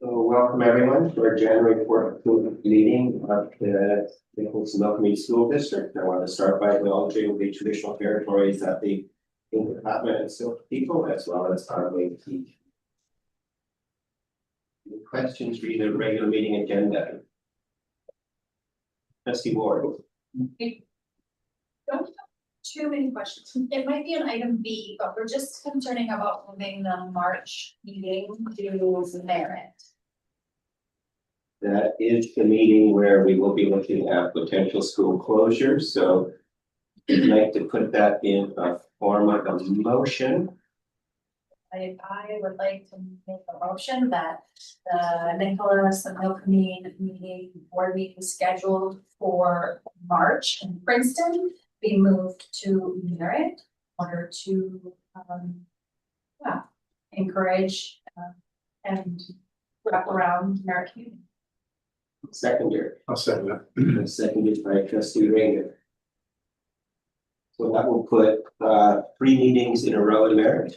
So welcome everyone to our January 14th meeting of the Nichols Community School District. I want to start by acknowledging the traditional territories that the Inuit and Silk people, as well as our Métis teach. Any questions for the regular meeting agenda? Trustee Ward. We don't have too many questions. It might be an item B, but we're just concerning about moving the March meeting to merit. That is the meeting where we will be looking at potential school closures. So I'd like to put that in a form of a motion. I would like to make a motion that the Nicholas and Milkmead board meeting scheduled for March in Princeton be moved to merit in order to encourage and wrap around merit community. Seconder. I'll second that. Seconded by Trustee Rayner. So that will put 3 meetings in a row in merit.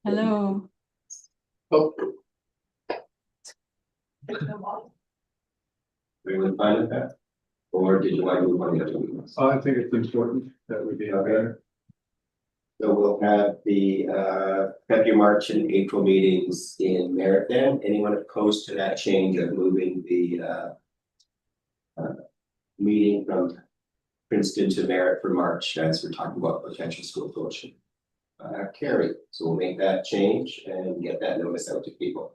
Hello. Oh, Everyone fine with that? Or did you like to move on the other meetings? I think it's important that we be out there. So we'll have the February, March, and April meetings in merit then. Anyone opposed to that change of moving the meeting from Princeton to merit for March, as we're talking about potential school closure? Carried. So we'll make that change and get that notice out to people.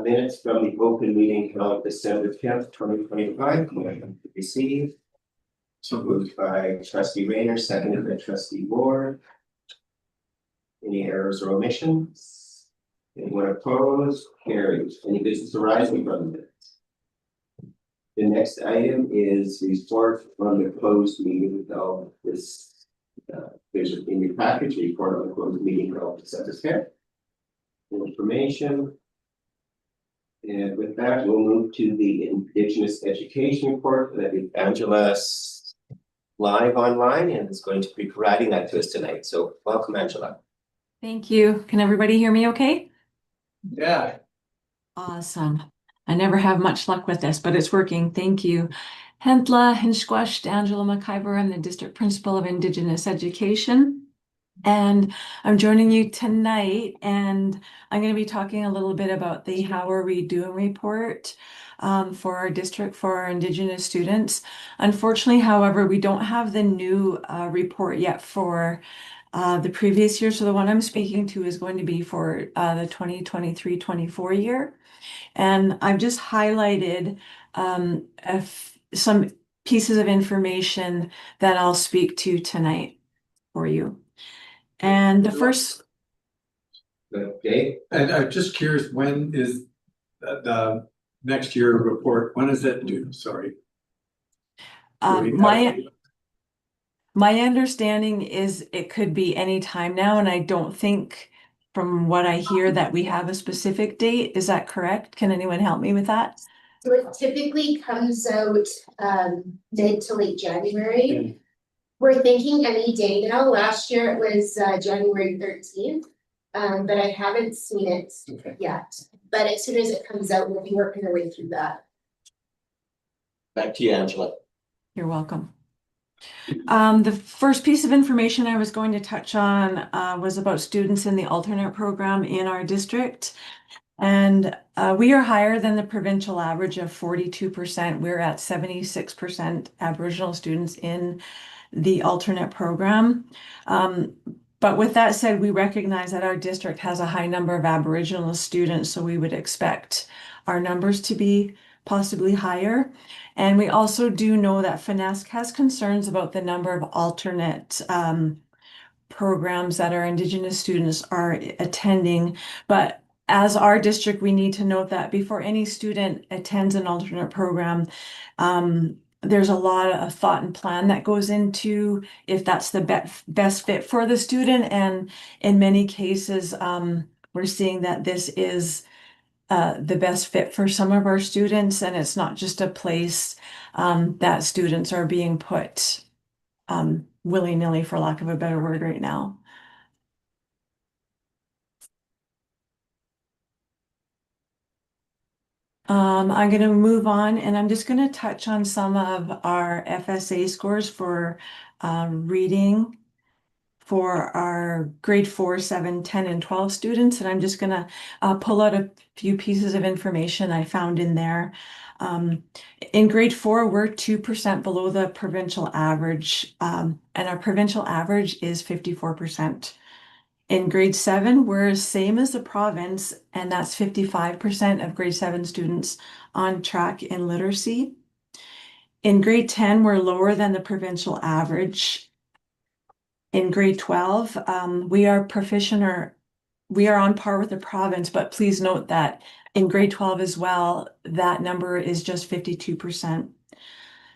Minutes from the open meeting held December 10th, 2025. Motion to receive. So Moved by Trustee Rayner, seconded by Trustee Ward. Any errors or omissions? Anyone opposed? Carried. Any business arising from the minutes? The next item is report on the closed meeting held this. There's in your package, a report on the closed meeting held December 10th. Information. And with that, we'll move to the Indigenous Education Report that is Angela's live online and is going to be providing that to us tonight. So welcome, Angela. Thank you. Can everybody hear me okay? yeah, Awesome. I never have much luck with this, but it's working. Thank you. Hentla Hinshquasht, Angela McIver. I'm the District Principal of Indigenous Education. And I'm joining you tonight, and I'm going to be talking a little bit about the How Are We Doing report for our district for our Indigenous students. Unfortunately, however, we don't have the new report yet for the previous year. So the one I'm speaking to is going to be for the 2023-24 year. And I've just highlighted some pieces of information that I'll speak to tonight for you. And the first. Okay. and I'm just curious, when is the next year report? When is that due? Sorry. My understanding is it could be any time now, and I don't think from what I hear that we have a specific date. Is that correct? Can anyone help me with that? So it typically comes out mid to late January. We're thinking any day now. Last year it was January 13th, but I haven't seen it yet. But as soon as it comes out, we'll be working our way through that. Back to you, Angela. You're welcome. The first piece of information I was going to touch on was about students in the alternate program in our district. And we are higher than the provincial average of 42%. We're at 76% Aboriginal students in the alternate program. But with that said, we recognize that our district has a high number of Aboriginal students, so we would expect our numbers to be possibly higher. And we also do know that FNESC has concerns about the number of alternate programs that our Indigenous students are attending. But as our district, we need to note that before any student attends an alternate program, there's a lot of thought and plan that goes into if that's the best fit for the student. And in many cases, we're seeing that this is the best fit for some of our students, and it's not just a place that students are being put willy-nilly, for lack of a better word, right now. I'm gonna move on and I'm just gonna touch on some of our FSA scores for reading for our grade 4, 7, 10, and 12 students. And I'm just gonna pull out a few pieces of information I found in there. In grade 4, we're 2% below the provincial average, and our provincial average is 54%. In grade 7, we're same as the province, and that's 55% of grade 7 students on track in literacy. In grade 10, we're lower than the provincial average. In grade 12, we are proficient or we are on par with the province, but please note that in grade 12 as well, that number is just 52%.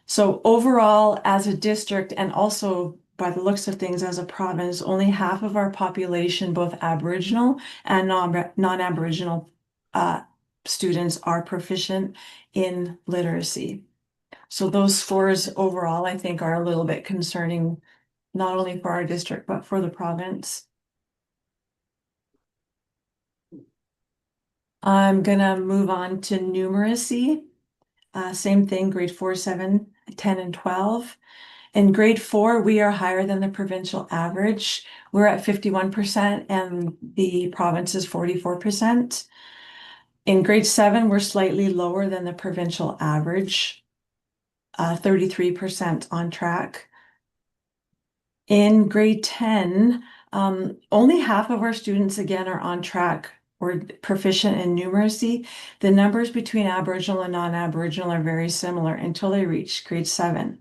So overall, as a district, and also by the looks of things as a province, only half of our population, both Aboriginal and non-Aboriginal students, are proficient in literacy. So those scores overall, I think, are a little bit concerning, not only for our district, but for the province. I'm gonna move on to numeracy. Same thing, grade 4, 7, 10, and 12. In grade 4, we are higher than the provincial average. We're at 51% and the province is 44%. In grade 7, we're slightly lower than the provincial average, 33% on track. In grade 10, only half of our students again are on track or proficient in numeracy. The numbers between Aboriginal and non-Aboriginal are very similar until they reach grade 7.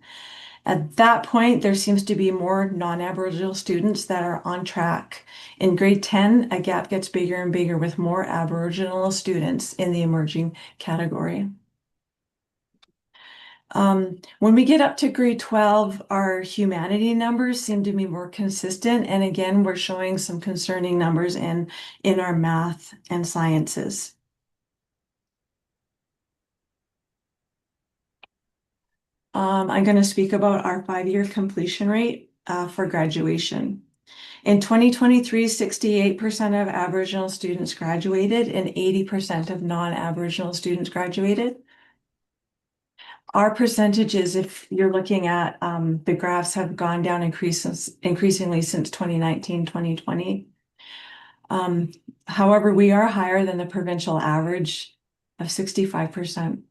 At that point, there seems to be more non-Aboriginal students that are on track. In grade 10, a gap gets bigger and bigger with more Aboriginal students in the emerging category. When we get up to grade 12, our humanity numbers seem to be more consistent. And again, we're showing some concerning numbers in our math and sciences. I'm going to speak about our 5-year completion rate for graduation. In 2023, 68% of Aboriginal students graduated and 80% of non-Aboriginal students graduated. Our percentages, if you're looking at the graphs, have gone down increasingly since 2019, 2020. However, we are higher than the provincial average of 65%.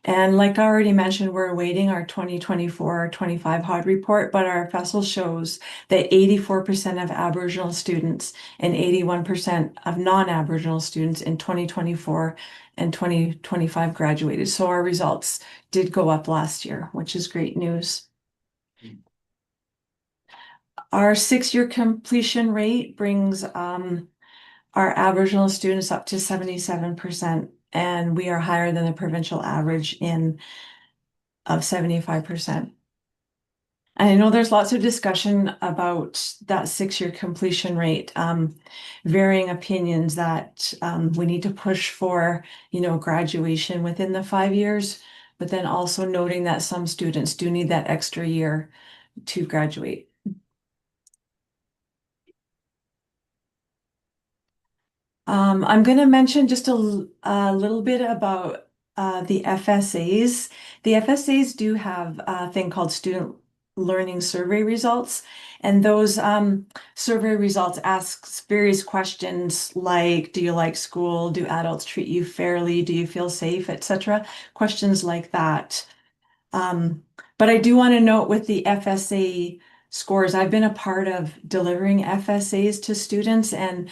And like I already mentioned, we're awaiting our 2024-25 HOD report, but our FESL shows that 84% of Aboriginal students and 81% of non-Aboriginal students in 2024 and 2025 graduated. So our results did go up last year, which is great news. Our 6-year completion rate brings our Aboriginal students up to 77%. And we are higher than the provincial average of 75%. And I know there's lots of discussion about that 6-year completion rate, varying opinions that we need to push for, graduation within the 5 years, but then also noting that some students do need that extra year to graduate. I'm going to mention just a little bit about the FSAs. The FSAs do have a thing called student learning survey results, and those survey results ask various questions like, do you like school? Do adults treat you fairly? Do you feel safe, etc.? Questions like that. But I do want to note with the FSA scores, I've been a part of delivering FSAs to students, and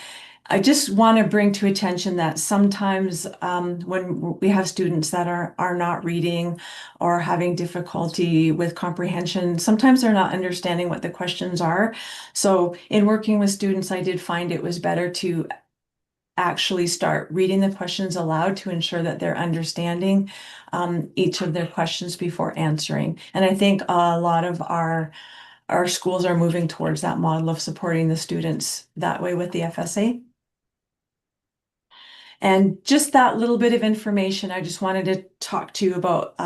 I just want to bring to attention that sometimes when we have students that are not reading or having difficulty with comprehension, sometimes they're not understanding what the questions are. So in working with students, I did find it was better to actually start reading the questions aloud to ensure that they're understanding each of their questions before answering. And I think a lot of our schools are moving towards that model of supporting the students that way with the FSA. And just that little bit of information, I just wanted to talk to you about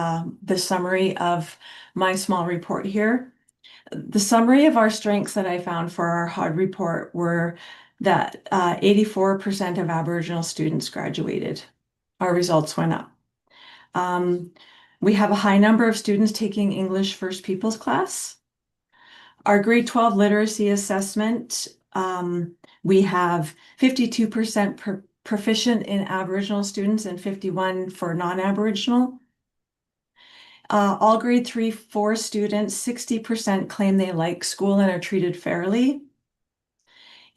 the summary of my small report here. The summary of our strengths that I found for our HOD report were that 84% of Aboriginal students graduated. our results went up. We have a high number of students taking English First Peoples class. Our grade 12 literacy assessment, we have 52% proficient in Aboriginal students and 51 for non-Aboriginal. All grade 3-4 students, 60% claim they like school and are treated fairly.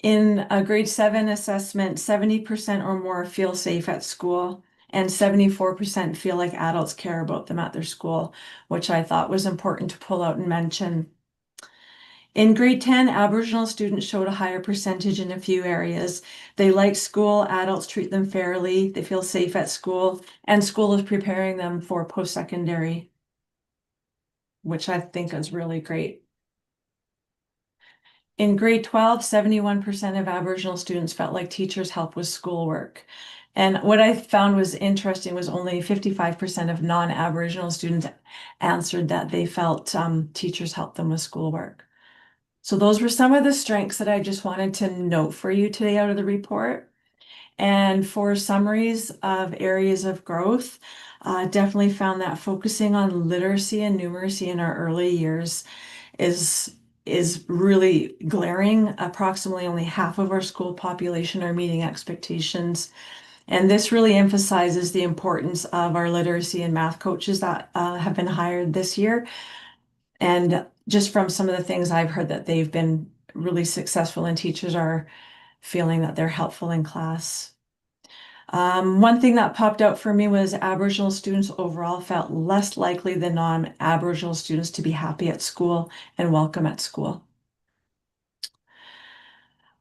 In a grade 7 assessment, 70% or more feel safe at school, and 74% feel like adults care about them at their school, which I thought was important to pull out and mention. In grade 10, Aboriginal students showed a higher percentage in a few areas. They like school, adults treat them fairly, they feel safe at school, and school is preparing them for post-secondary, which I think is really great. In grade 12, 71% of Aboriginal students felt like teachers helped with schoolwork. And what I found was interesting was only 55% of non-Aboriginal students answered that they felt teachers helped them with schoolwork. So those were some of the strengths that I just wanted to note for you today out of the report. And for summaries of areas of growth, definitely found that focusing on literacy and numeracy in our early years is really glaring. Approximately only half of our school population are meeting expectations. And this really emphasizes the importance of our literacy and math coaches that have been hired this year. And just from some of the things I've heard that they've been really successful and teachers are feeling that they're helpful in class. One thing that popped out for me was Aboriginal students overall felt less likely than non-Aboriginal students to be happy at school and welcome at school.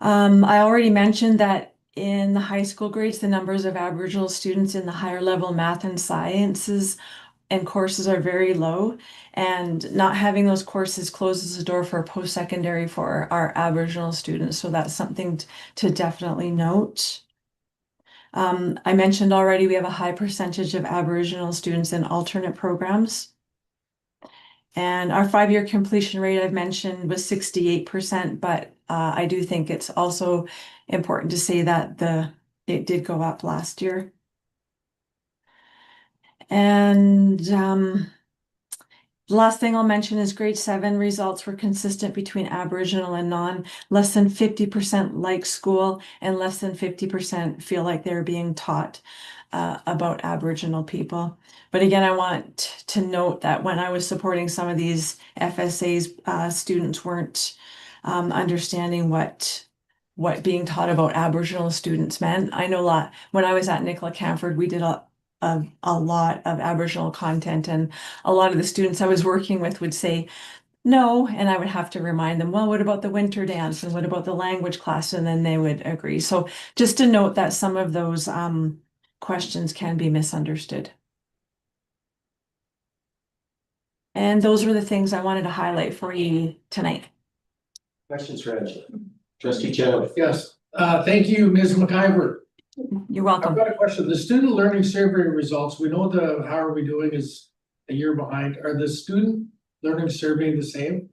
I already mentioned that in the high school grades, the numbers of Aboriginal students in the higher level math and sciences and courses are very low, and not having those courses closes the door for post-secondary for our Aboriginal students. So that's something to definitely note. I mentioned already we have a high percentage of Aboriginal students in alternate programs. And our 5-year completion rate I've mentioned was 68%, but I do think it's also important to say that it did go up last year. And the last thing I'll mention is grade 7 results were consistent between Aboriginal and non. Less than 50% like school and less than 50% feel like they're being taught about Aboriginal people. But again, I want to note that when I was supporting some of these FSAs, students weren't understanding what being taught about Aboriginal students meant. I know when I was at Nicola Camford, we did a lot of Aboriginal content, and a lot of the students I was working with would say no, and I would have to remind them, well, what about the winter dance and what about the language class? And then they would agree. So just to note that some of those questions can be misunderstood. And those were the things I wanted to highlight for you tonight. Questions for Angela? Trustee Chenoweth? Yes, thank you, Ms. McIver. You're I've welcome. got a question. The student learning survey results, we know the how are we doing is a year behind. Are the student learning survey the same?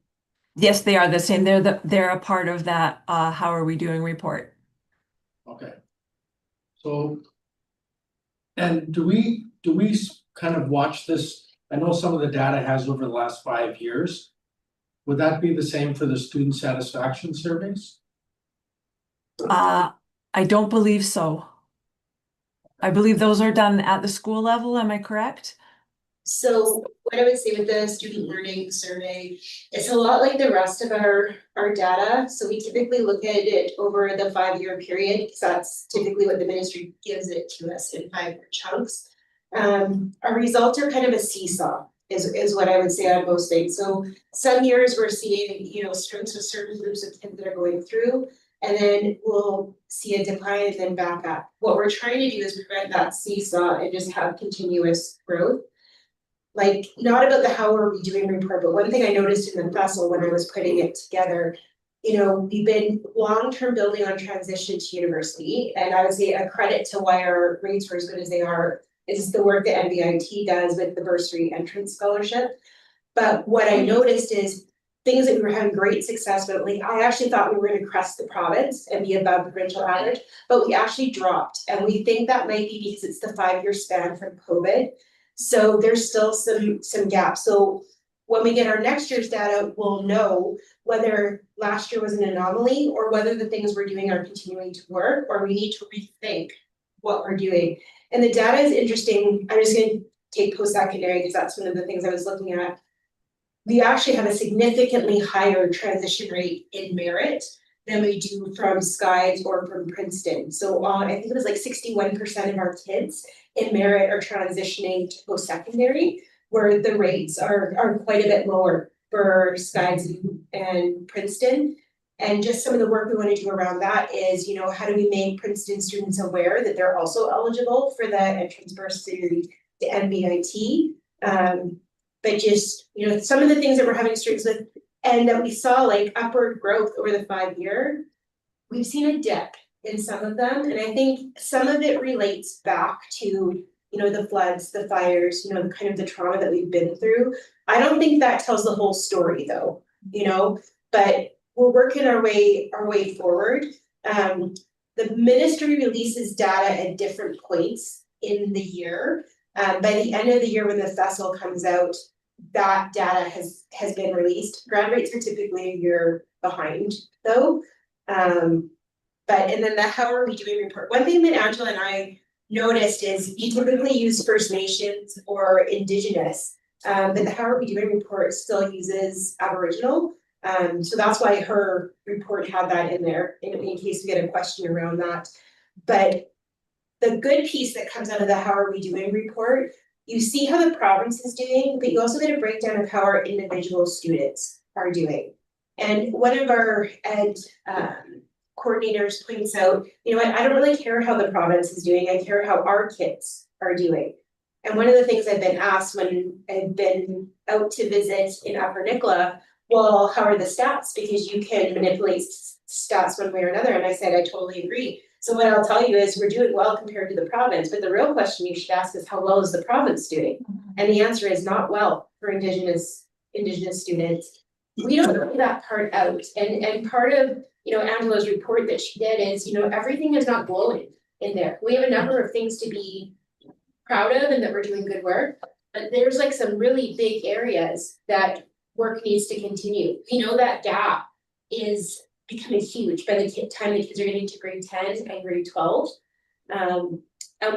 Yes, they are the same. They're a part of that how are we doing report. Okay. So, and do we kind of watch this? I know some of the data has over the last 5 years. Would that be the same for the student satisfaction surveys? I don't believe so. I believe those are done at the school level. Am I correct? So what I would say with the student learning survey, it's a lot like the rest of our data. So we typically look at it over the 5-year period, because that's typically what the ministry gives it to us in 5-year chunks. Our results are kind of a seesaw, is what I would say on most things. So some years we're seeing, strengths of certain groups of kids that are going through, and then we'll see a decline and then back up. What we're trying to do is prevent that seesaw and just have continuous growth. Like, not about the how are we doing report, but one thing I noticed in the vessel when I was putting it together, we've been long-term building on transition to university, and I would say a credit to why our grades were as good as they are is the work that NBIT does with the bursary entrance scholarship. But what I noticed is things that we were having great success with. Like, I actually thought we were gonna crest the province and be above the provincial average, but we actually dropped. And we think that might be because it's the 5-year span from COVID. So there's still some gaps. So when we get our next year's data, we'll know whether last year was an anomaly or whether the things we're doing are continuing to work, or we need to rethink what we're doing. And the data is interesting. I'm just gonna take post-secondary because that's one of the things I was looking at. We actually have a significantly higher transition rate in merit than we do from Skies or from Princeton. So I think it was like 61% of our kids in merit are transitioning to post-secondary, where the rates are quite a bit lower for Skies and Princeton. And just some of the work we want to do around that is, you know, how do we make Princeton students aware that they're also eligible for the entrance bursary to NBIT? But just, you know, some of the things that we're having students with, and that we saw like upward growth over the 5-year, we've seen a dip in some of them. And I think some of it relates back to, you know, the floods, the fires, you know, the kind of the trauma that we've been through. I don't think that tells the whole story though, you know, but we're working our way forward. The ministry releases data at different points in the year. By the end of the year, when the festival comes out, that data has been released. Grad rates are typically a year behind though. And then the how are we doing report. One thing that Angela and I noticed is you typically use First Nations or Indigenous, but the how are we doing report still uses Aboriginal. So that's why her report had that in there in case we get a question around that. But the good piece that comes out of the how are we doing report, you see how the province is doing, but you also get a breakdown of how our individual students are doing. And one of our ed coordinators points out, you know what, I don't really care how the province is doing, I care how our kids are doing. And one of the things I've been asked when I've been out to visit in Upper Nicola, well, how are the stats? Because you can manipulate stats one way or another. And I said, I totally agree. So what I'll tell you is we're doing well compared to the province, but the real question you should ask is how well is the province doing? And the answer is not well for Indigenous students. We don't know that part out. And part of, you know, Angela's report that she did is, you know, everything is not glowing in there. We have a number of things to be proud of and that we're doing good work, but there's like some really big areas that work needs to continue. We know that gap is becoming huge by the time the kids are getting to grade 10 and grade 12. And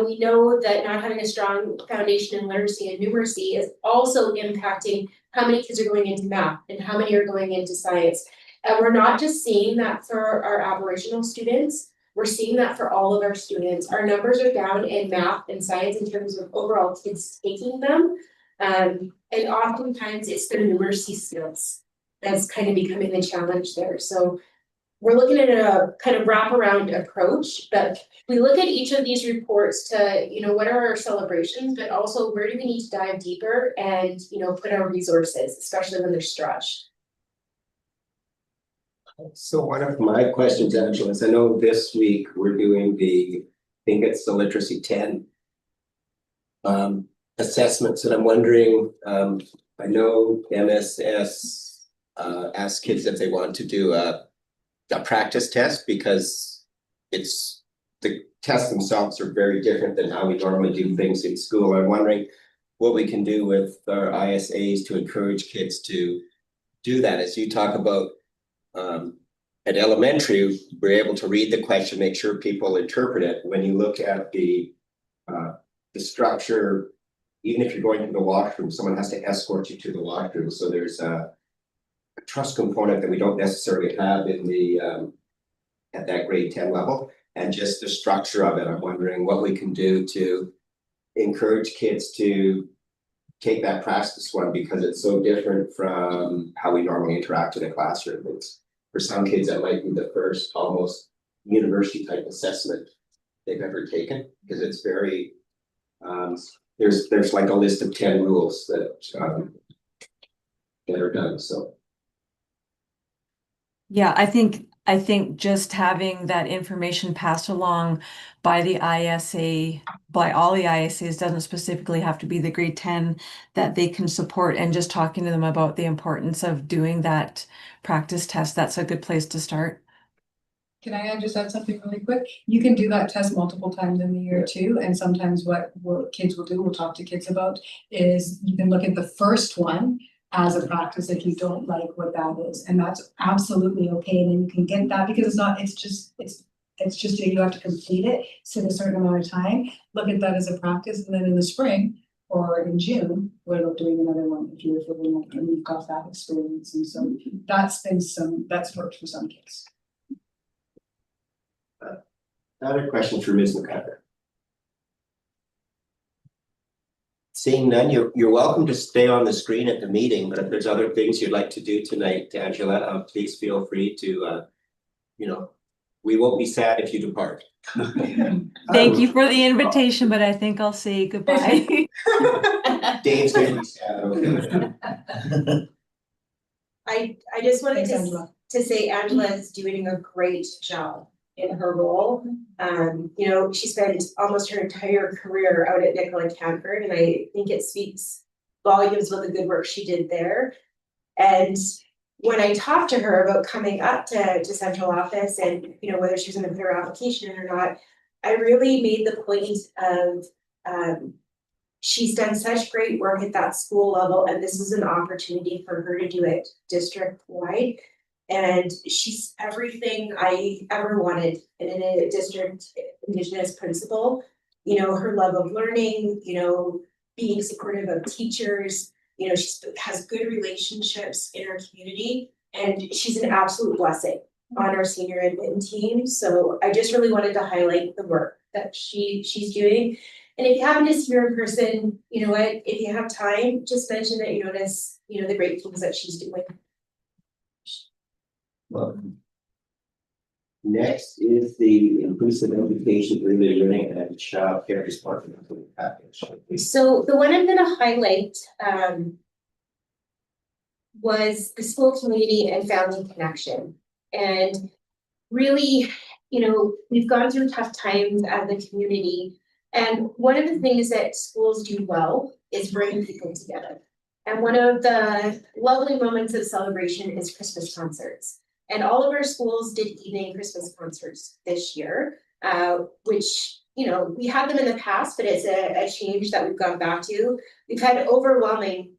we know that not having a strong foundation in literacy and numeracy is also impacting how many kids are going into math and how many are going into science. And we're not just seeing that for our Aboriginal students, we're seeing that for all of our students. Our numbers are down in math and science in terms of overall kids taking them. And oftentimes it's the numeracy skills that's kind of becoming the challenge there. So we're looking at a kind of wraparound approach, but we look at each of these reports to, you know, what are our celebrations, but also where do we need to dive deeper and, you know, put our resources, especially when they're stretched. So one of my questions, Angela, is I know this week we're doing I think it's the literacy 10 assessments, and I'm wondering, I know MSS asked kids if they want to do a practice test because the tests themselves are very different than how we normally do things in school. I'm wondering what we can do with our ISAs to encourage kids to do that. As you talk about at elementary, we're able to read the question, make sure people interpret it. When you look at the structure, even if you're going to the washroom, someone has to escort you to the washroom. So there's a trust component that we don't necessarily have in the at that grade 10 level, and just the structure of it. I'm wondering what we can do to encourage kids to take that practice one, because it's so different from how we normally interact in a classroom. It's, for some kids, that might be the first almost university type assessment they've ever taken, because it's very there's like a list of 10 rules that are done. So Yeah, I think I think just having that information passed along by the ISA, by all the ISAs, doesn't specifically have to be the grade 10 that they can support, and just talking to them about the importance of doing that practice test, that's a good place to start. Can I just add something really quick? You can do that test multiple times in the year too, and sometimes what kids will do, we'll talk to kids about, is you can look at the first one as a practice if you don't like what that is, and that's absolutely okay, and then you can get that, because it's just you have to complete it, sit a certain amount of time, look at that as a practice, and then in the spring or in June, we're doing another one if you're feeling like you've got that experience, and so that's worked for some kids. Another question for Ms. McCusker. Seeing none, you're welcome to stay on the screen at the meeting, but if there's other things you'd like to do tonight, Angela, please feel free to, we won't be sad if you depart. Thank you for the invitation, but I think I'll say goodbye. Dave's gonna be sad, okay? I just wanted Thanks, to Angela. say Angela is doing a great job in her role. She spent almost her entire career out at Nicoll and Canford, and I think it speaks volumes about the good work she did there. And when I talked to her about coming up to central office and, whether she was gonna put her application in or not, I really made the point of, she's done such great work at that school level, and this is an opportunity for her to do it district-wide. And she's everything I ever wanted in a district Indigenous principal. Her love of learning, being supportive of teachers, she has good relationships in her community, and she's an absolute blessing on our senior admin team. So I just really wanted to highlight the work that she's doing. And if you happen to see her in person, if you have time, just mention that you notice, the great things that she's doing. Well, next is the inclusive education, early learning and child care responsibility package. So the one I'm gonna highlight was the school community and family connection. And really, we've gone through tough times as a community. And one of the things that schools do well is bring people together. And one of the lovely moments of celebration is Christmas concerts. And all of our schools did evening Christmas concerts this year, which, we had them in the past, but it's a change that we've gone back to. We've had overwhelming,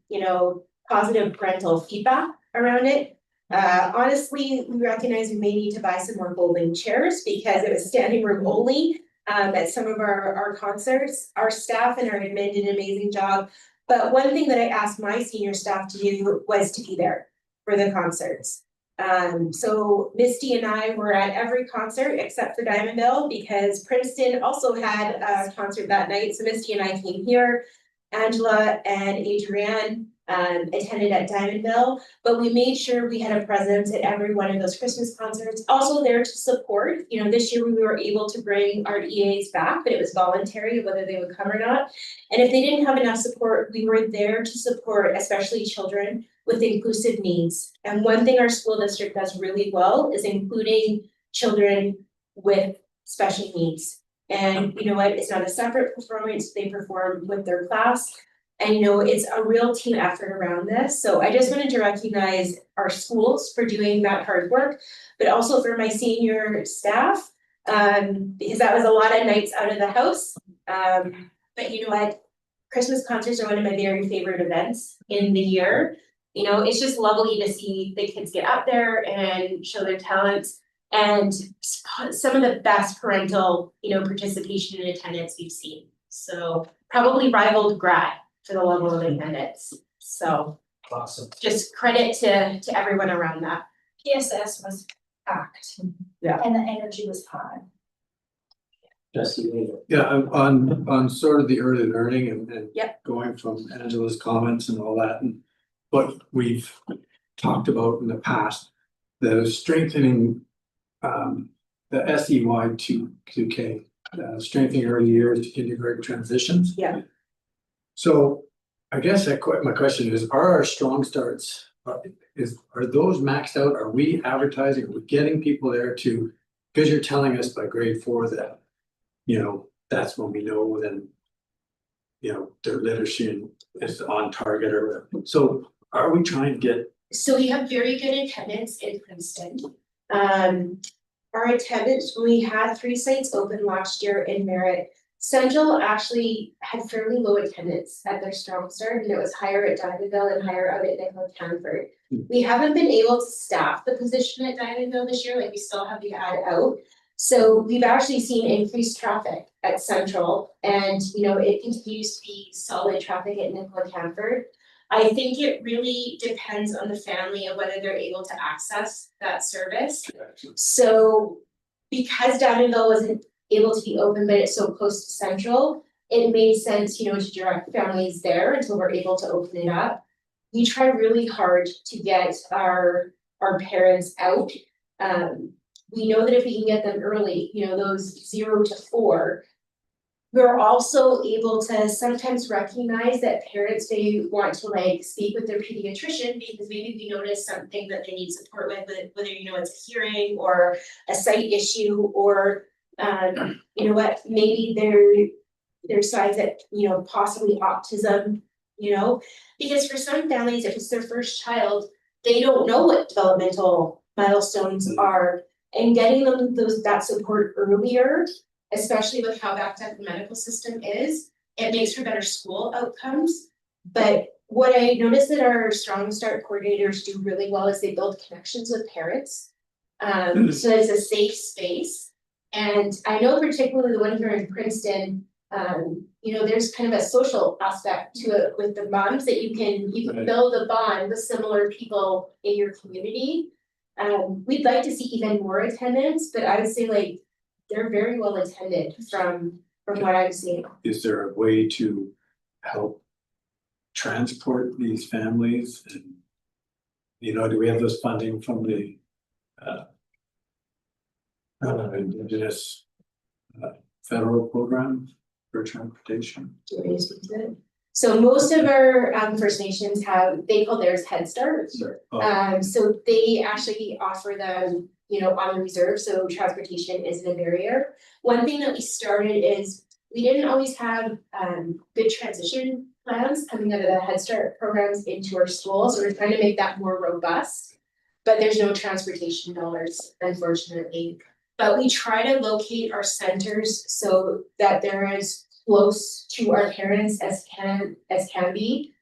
positive parental feedback around it. Honestly, we recognize we may need to buy some more folding chairs because it was standing room only at some of our concerts. Our staff and our admin did an amazing job. But one thing that I asked my senior staff to do was to be there for the concerts. So Misty and I were at every concert except for Diamondville because Princeton also had a concert that night. So Misty and I came here. Angela and Adrienne attended at Diamondville, but we made sure we had a presence at every one of those Christmas concerts. Also there to support, this year we were able to bring our EAs back, but it was voluntary whether they would come or not. And if they didn't have enough support, we were there to support, especially children with inclusive needs. And one thing our school district does really well is including children with special needs. And you know what, it's not a separate performance, they perform with their class. And it's a real team effort around this. So I just wanted to recognize our schools for doing that hard work, but also for my senior staff, because that was a lot of nights out of the house. But you know what, Christmas concerts are one of my very favorite events in the year. It's just lovely to see the kids get up there and show their talents. And some of the best parental, participation and attendance we've seen. So probably rivaled grad for the level of attendance. So Awesome. just credit to everyone around that. PSS was packed. Yeah. And the energy was high. Trustee Weaver. Yeah, on sort of the early learning and Yep. going from Angela's comments and all that, and what we've talked about in the past, the strengthening the SEY 2K, strengthening early years to kindergarten transitions. Yeah. So I guess my question is, are our strong starts, are those maxed out? Are we advertising? Are we getting people there to, because you're telling us by grade 4 that, you know, that's when we know then, you know, their literacy is on target or whatever. So are we trying to get, So we have very good attendance in Princeton. Our attendance, we had 3 sites open last year in Merritt. Central actually had fairly low attendance at their strong start, and it was higher at Diamondville and higher out at Nicola Canford. We haven't been able to staff the position at Diamondville this year, like we still have the ad out. So we've actually seen increased traffic at Central, and you know, it continues to be solid traffic at Nicola Canford. I think it really depends on the family of whether they're able to access that service. So because Diamondville wasn't able to be open, but it's so close to Central, it made sense, you know, to direct families there until we're able to open it up. We try really hard to get our parents out. We know that if we can get them early, you know, those 0 to 4, we're also able to sometimes recognize that parents may want to like speak with their pediatrician because maybe we notice something that they need support with, whether you know it's a hearing or a sight issue, or you know what, maybe there's signs that, you know, possibly autism, you know, because for some families, if it's their first child, they don't know what developmental milestones are, and getting them that support earlier, especially with how backed up the medical system is, it makes for better school outcomes. But what I noticed that our Strong Start coordinators do really well is they build connections with parents. So it's a safe space. And I know particularly the one here in Princeton, you know, there's kind of a social aspect to it with the moms that you can Right. build a bond with similar people in your community. We'd like to see even more attendance, but I would say like they're very well attended from what I'm seeing. is there a way to help transport these families? And, you know, do we have this funding from the Indigenous federal program for transportation? Do you want me to speak to it? So most of our First Nations they call theirs Head Start. Sure. So they actually offer them, you know, on the reserve, so transportation isn't a barrier. One thing that we started is we didn't always have good transition plans coming out of the Head Start programs into our schools, so we're trying to make that more robust. But there's no transportation dollars, unfortunately. But we try to locate our centers so that they're as close to our parents as can be.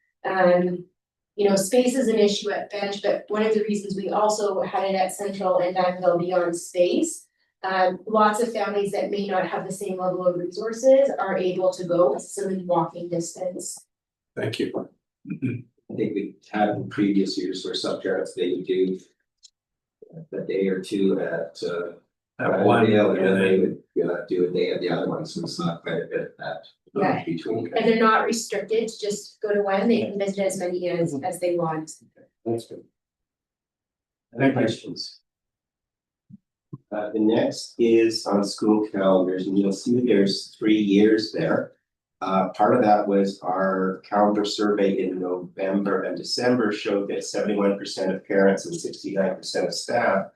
You know, space is an issue at Bench, but one of the reasons we also had it at Central and Diamondville beyond space. Lots of families that may not have the same level of resources are able to go within walking distance. Thank you. I think we had in previous years where some parents, they would do a day or two at one, Dale, and then they would do a day at the other one, so it's not quite a bit of that Yeah. between. And they're not restricted to just go to one, they can visit as many as they want. That's good. Other questions? The next is on school calendars, and you'll see there's 3 years there. Part of that was our calendar survey in November and December showed that 71% of parents and 69% of staff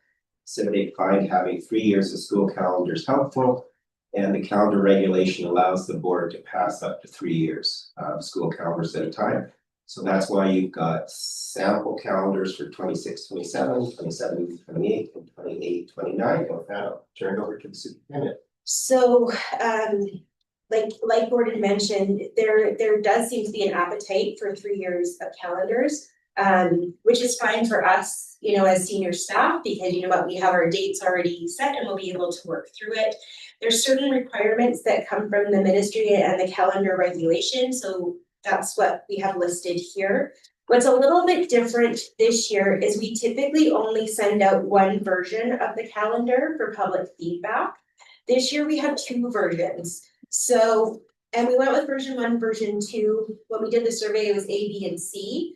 said they find having 3 years of school calendars helpful. And the calendar regulation allows the board to pass up to 3 years of school calendars at a time. So that's why you've got sample calendars for 26, 27, 27, 28, and 28, 29. With that, I'll turn it over to the superintendent. So, like Gordon mentioned, there does seem to be an appetite for 3 years of calendars, which is fine for us, you know, as senior staff, because you know what, we have our dates already set and we'll be able to work through it. There's certain requirements that come from the ministry and the calendar regulation, so that's what we have listed here. What's a little bit different this year is we typically only send out one version of the calendar for public feedback. This year we have 2 versions. So, and we went with version 1, version 2. When we did the survey, it was A, B, and C.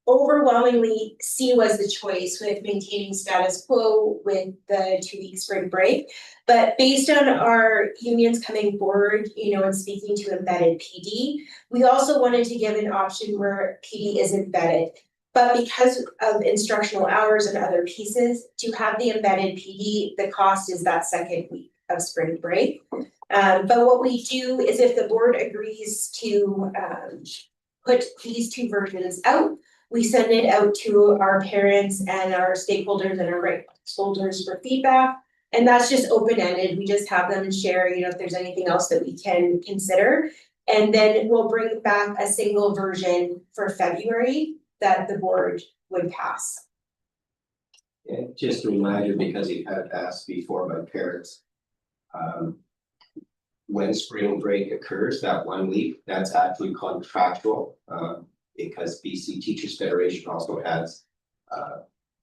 Overwhelmingly, C was the choice with maintaining status quo with the 2-week spring break. But based on our unions coming forward, you know, and speaking to embedded PD, we also wanted to give an option where PD is embedded. But because of instructional hours and other pieces, to have the embedded PD, the cost is that second week of spring break. But what we do is if the board agrees to put these two versions out, we send it out to our parents and our stakeholders and our rights holders for feedback. And that's just open-ended. We just have them share, you know, if there's anything else that we can consider. And then we'll bring back a single version for February that the board would pass. And just a reminder, because you've had asked before by parents. When spring break occurs, that 1 week, that's actually contractual, because BC Teachers Federation also has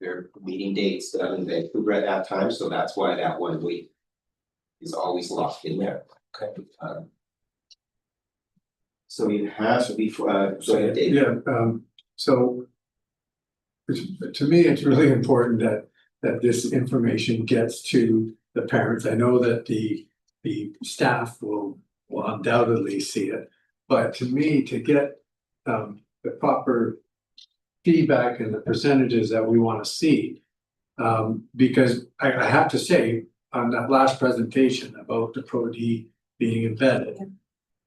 their meeting dates down in Vancouver at that time, so that's why that 1 week is always locked in there. Okay. So you have to be, go ahead, Dave. Yeah, so. To me, it's really important that this information gets to the parents. I know that the staff will undoubtedly see it. But to me, to get the proper feedback and the percentages that we want to see. Because I have to say, on that last presentation about the Pro D being embedded.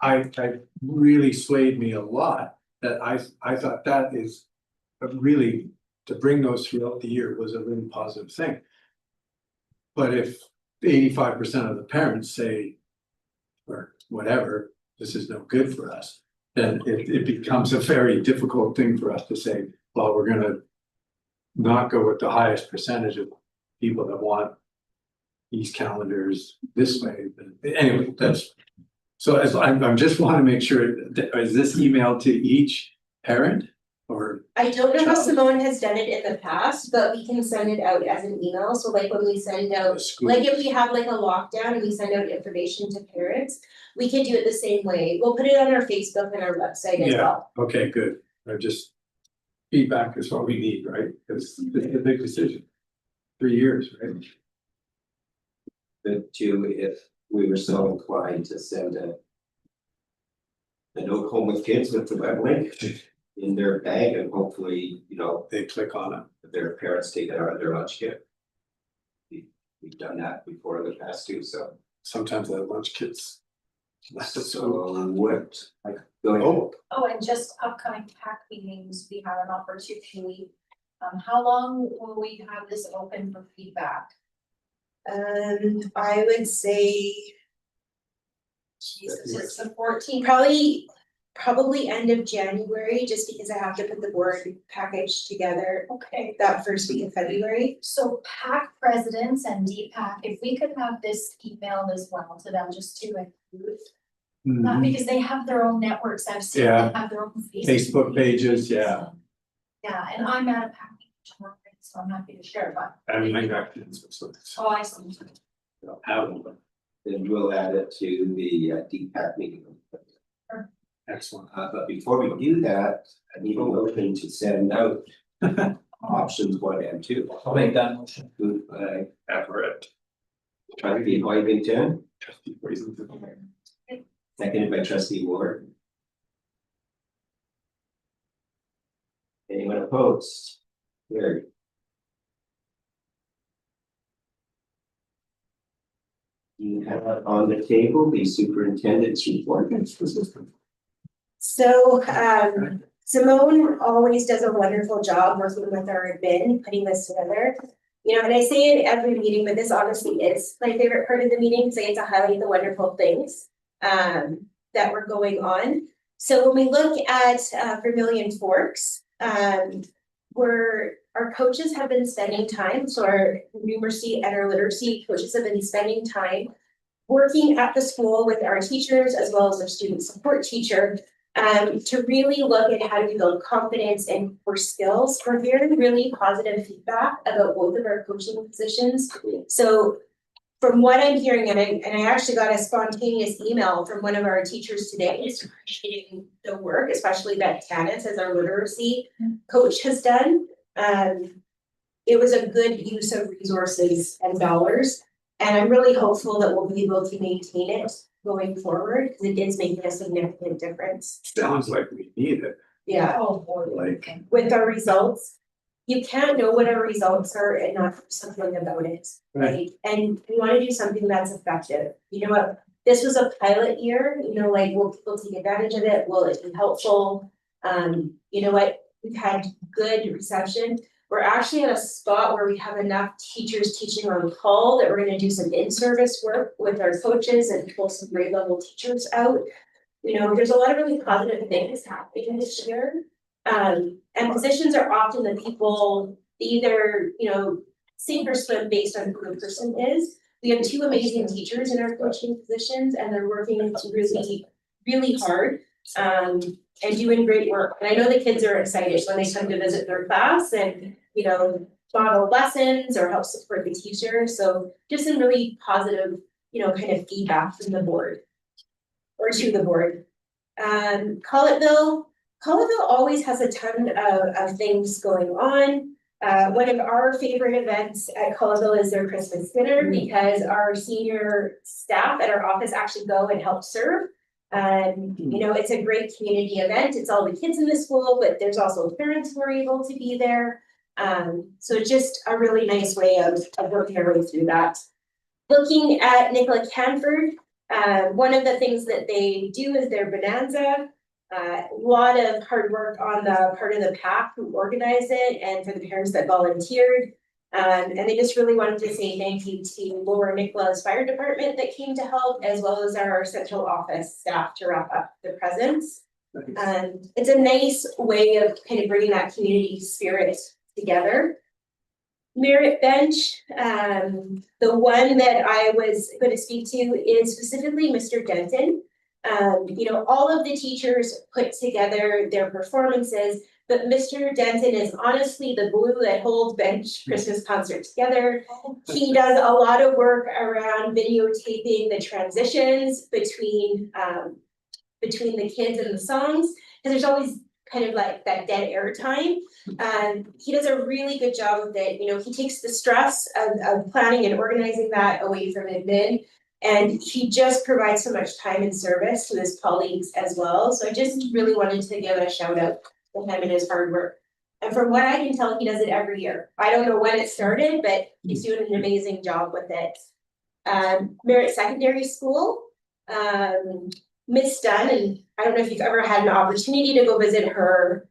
I really swayed me a lot that I thought that is a really, to bring those throughout the year was a really positive thing. But if 85% of the parents say, or whatever, this is no good for us, then it becomes a very difficult thing for us to say, well, we're gonna not go with the highest percentage of people that want these calendars this way. But anyway, that's, so as I'm just want to make sure, is this emailed to each parent or? I don't know how Child. Simone has done it in the past, but we can send it out as an email, so like when we send out, The school? like if we have like a lockdown and we send out information to parents. We can do it the same way, we'll put it on our Facebook and our website as Yeah. well. Okay, good. I just, feedback is what we need, right? Because it's a big decision. 3 years, right? But too, if we were so inclined to send a note home with kids with the web link in their bag, and hopefully, you know, They click on it. their parents take it out of their lunch kit. We've done that before in the past too, so. Sometimes the lunch kits. So what, like, go ahead. Oh, and just upcoming TAC meetings, we have an opportunity. How long will we have this open for feedback? I would say Jesus, it's the 14th. probably end of January, just because I have to put the board package together Okay, that first week of February. so PAC presidents and DPAC, if we could have this emailed as well to them, just to include. Not because they have their own networks, I've seen Yeah. they have their own Facebook pages, yeah. Yeah, and I'm at a PAC meeting, so I'm happy to share, but. I mean, I got kids, so it's, Oh, I see. have them. Then we'll add it to the DPAC meeting. Excellent. But before we do that, I need a motion to send out options 1 and 2. I'll make that motion. Moved by Everett. trustee Hoyington, Trustee Poison. seconded by trustee Ward. Anyone opposed? Carried. You have on the table the superintendent's report. So Simone always does a wonderful job working with our admin, putting this together. You know, and I say it every meeting, but this honestly is my favorite part of the meeting, because I get to highlight the wonderful things that were going on. So when we look at Vermilion Forks, where our coaches have been spending time, so our numeracy and our literacy coaches have been spending time working at the school with our teachers as well as our student support teacher, to really look at how do we build confidence and core skills. We're hearing really positive feedback about both of our coaching positions. So from what I'm hearing, and I actually got a spontaneous email from one of our teachers today, just appreciating the work, especially that Tanis as our literacy coach has done. It was a good use of resources and dollars, and I'm really hopeful that we'll be able to maintain it going forward, because it is making a significant difference. Sounds like we need it. Yeah, Oh, boy. Like, with our results. You can't know what our results are and not do something about it, right? And we wanna do something that's effective. You know what? This was a pilot year, you know, like, will people take advantage of it? Will it be helpful? You know what? We've had good reception. We're actually at a spot where we have enough teachers teaching on call that we're gonna do some in-service work with our coaches and pull some grade level teachers out. You know, there's a lot of really positive things happening this year. And positions are often the people either, you know, sink or swim based on who the person is. We have two amazing teachers in our coaching positions and they're working really, really hard. And doing great work. And I know the kids are excited when they come to visit their class and, you know, model lessons or help support the teacher. So just some really positive, you know, kind of feedback from the board. Or to the board. Collettville always has a ton of things going on. One of our favorite events at Collettville is their Christmas dinner because our senior staff at our office actually go and help serve. You know, it's a great community event. It's all the kids in the school, but there's also parents who are able to be there. So it's just a really nice way of working our way through that. Looking at Nicola Canford, one of the things that they do is their bonanza. A lot of hard work on the part of the PAC who organized it and for the parents that volunteered. And they just really wanted to say thank you to Lower Nicola's fire department that came to help, as well as our central office staff to wrap up the presents. It's a nice way of kind of bringing that community spirit together. Merit bench, the one that I was going to speak to is specifically Mr. Denton. You know, all of the teachers put together their performances, but Mr. Denton is honestly the glue that holds bench Christmas concert together. He does a lot of work around videotaping the transitions between the kids and the songs, because there's always kind of like that dead air time. He does a really good job with it. You know, he takes the stress of planning and organizing that away from admin. And he just provides so much time and service to his colleagues as well. So I just really wanted to give a shout out to him and his hard work. And from what I can tell, he does it every year. I don't know when it started, but he's doing an amazing job with it. Merritt Secondary School, Miss Dunn, and I don't know if you've ever had an opportunity to go visit her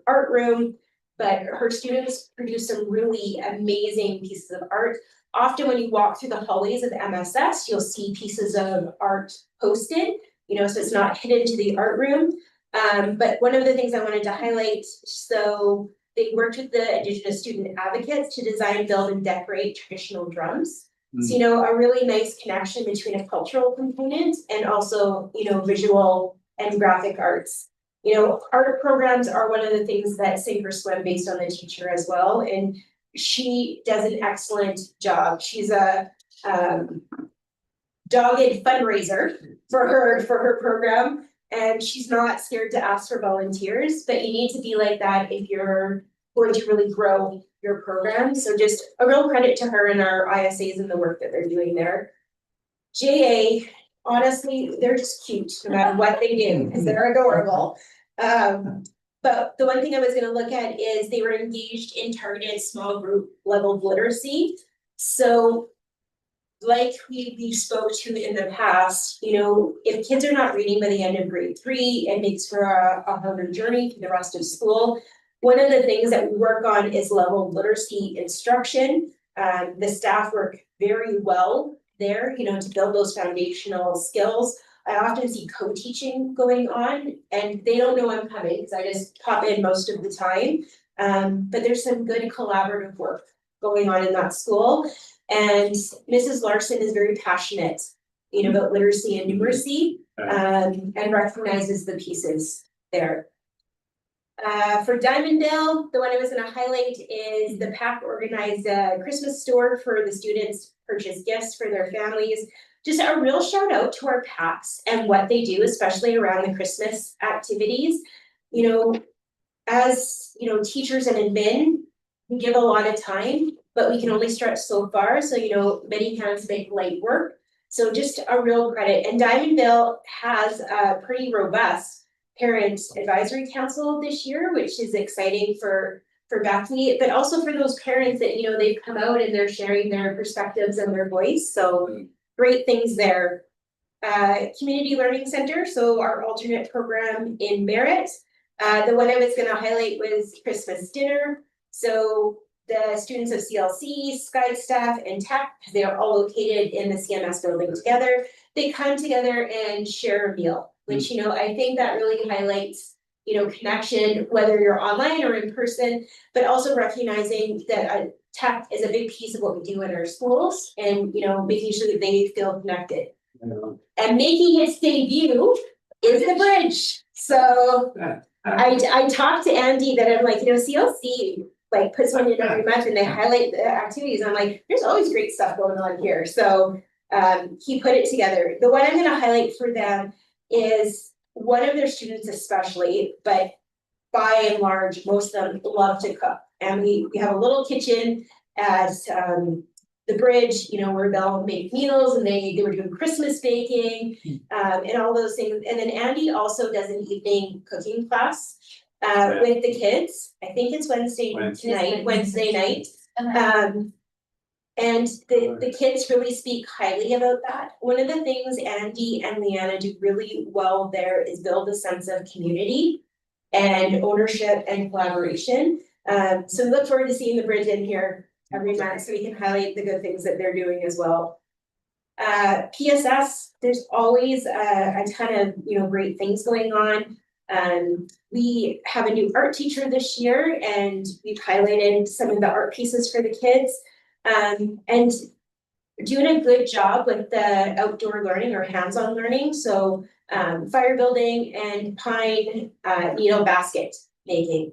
art room, but her students produce some really amazing pieces of art. Often when you walk through the hallways of MSS, you'll see pieces of art posted, you know, so it's not hidden to the art room. But one of the things I wanted to highlight, so they worked with the Indigenous student advocates to design, build, and decorate traditional drums. So, you know, a really nice connection between a cultural component and also, you know, visual and graphic arts. You know, art programs are one of the things that sink or swim based on the teacher as well. And she does an excellent job. She's a dogged fundraiser for her program. And she's not scared to ask for volunteers, but you need to be like that if you're going to really grow your program. So just a real credit to her and our ISAs and the work that they're doing there. JA, honestly, they're just cute no matter what they do, because they're adorable. But the one thing I was gonna look at is they were engaged in targeted small group level literacy. So like we spoke to in the past, you know, if kids are not reading by the end of grade 3, it makes for a harder journey through the rest of school. One of the things that we work on is level literacy instruction. The staff work very well there, you know, to build those foundational skills. I often see co-teaching going on and they don't know I'm coming because I just pop in most of the time. But there's some good collaborative work going on in that school. And Mrs. Larson is very passionate, you know, about literacy and numeracy, and recognizes the pieces there. For Diamonddale, the one I was gonna highlight is the PAC organized a Christmas store for the students to purchase gifts for their families. Just a real shout out to our PACs and what they do, especially around the Christmas activities. You know, as you know, teachers and admin, we give a lot of time, but we can only stretch so far. So, you know, many hands make light work. So just a real credit. And Diamondville has a pretty robust parent advisory council this year, which is exciting for Bethany, but also for those parents that, you know, they've come out and they're sharing their perspectives and their voice, so great things there. Community Learning Center, so our alternate program in Merritt. The one I was gonna highlight was Christmas dinner. So the students of CLC, Sky Staff, and Tech, because they are all located in the CMS building together, they come together and share a meal, which, you know, I think that really highlights, you know, connection, whether you're online or in person, but also recognizing that tech is a big piece of what we do in our schools and, you know, making sure that they feel connected. And making its debut is the bridge. So I talked to Andy that I'm like, you know, CLC like puts one in every month and they highlight the activities. I'm like, there's always great stuff going on here. So he put it together. The one I'm gonna highlight for them is one of their students especially, but by and large, most of them love to cook. And we have a little kitchen at the bridge, you know, where they'll make meals and they were doing Christmas baking and all those things. And then Andy also does an evening cooking class with the kids. I think it's Wednesday night. And the kids really speak highly about that. One of the things Andy and Leanna do really well there is build a sense of community and ownership and collaboration. So we look forward to seeing the bridge in here every month so we can highlight the good things that they're doing as well. PSS, there's always a ton of, you know, great things going on. We have a new art teacher this year and we've highlighted some of the art pieces for the kids. And doing a good job with the outdoor learning or hands-on learning. So fire building and pine needle basket making.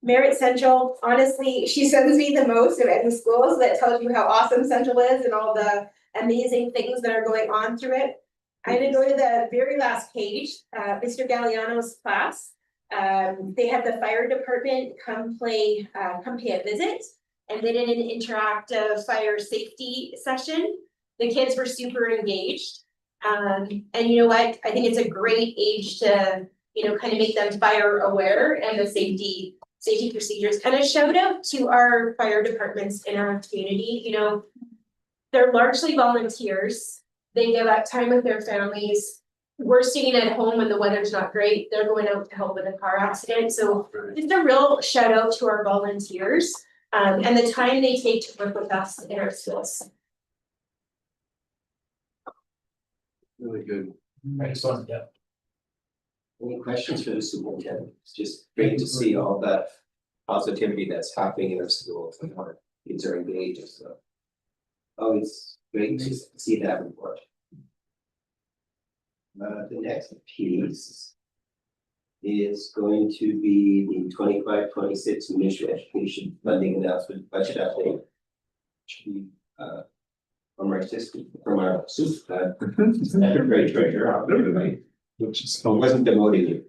Merritt Central, honestly, she sends me the most of any schools that tells you how awesome Central is and all the amazing things that are going on through it. I'm gonna go to the very last page, Mr. Galliano's class. They had the fire department come pay a visit, and they did an interactive fire safety session. The kids were super engaged. And you know what, I think it's a great age to, you know, kind of make them fire aware and the safety procedures. And a shout out to our fire departments in our community. You know, they're largely volunteers. They give up time with their families. We're staying at home when the weather's not great. They're going out to help with a car accident. So just a real shout out to our volunteers and the time they take to work with us in our schools. Really good. Excellent, yeah. Any questions for the superintendent? It's just great to see all that positivity that's happening in our schools and how kids are engaged. So always great to see that report. The next piece is going to be the 25-26 initial education funding announcement budget update. Should be from our secretary treasurer, which is wasn't demoting you.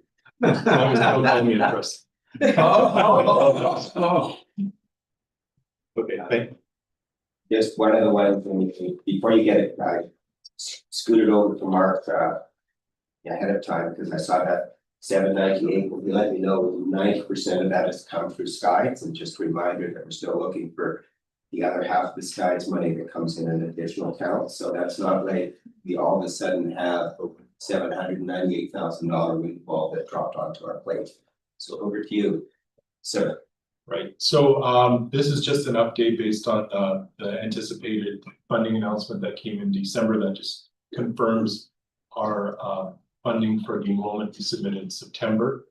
Okay, thank you. Just one of the ones before you get it, I scooted over to Mark ahead of time because I saw that 798. Will you let me know 90% of that has come through Skies, and just a reminder that we're still looking for the other half of the Skies money that comes in an additional account. So that's not like we all of a sudden have $798,000 windfall that dropped onto our plate. So over to you, sir. Right, so this is just an update based on the anticipated funding announcement that came in December that just confirms our funding for the enrollment we submitted in September.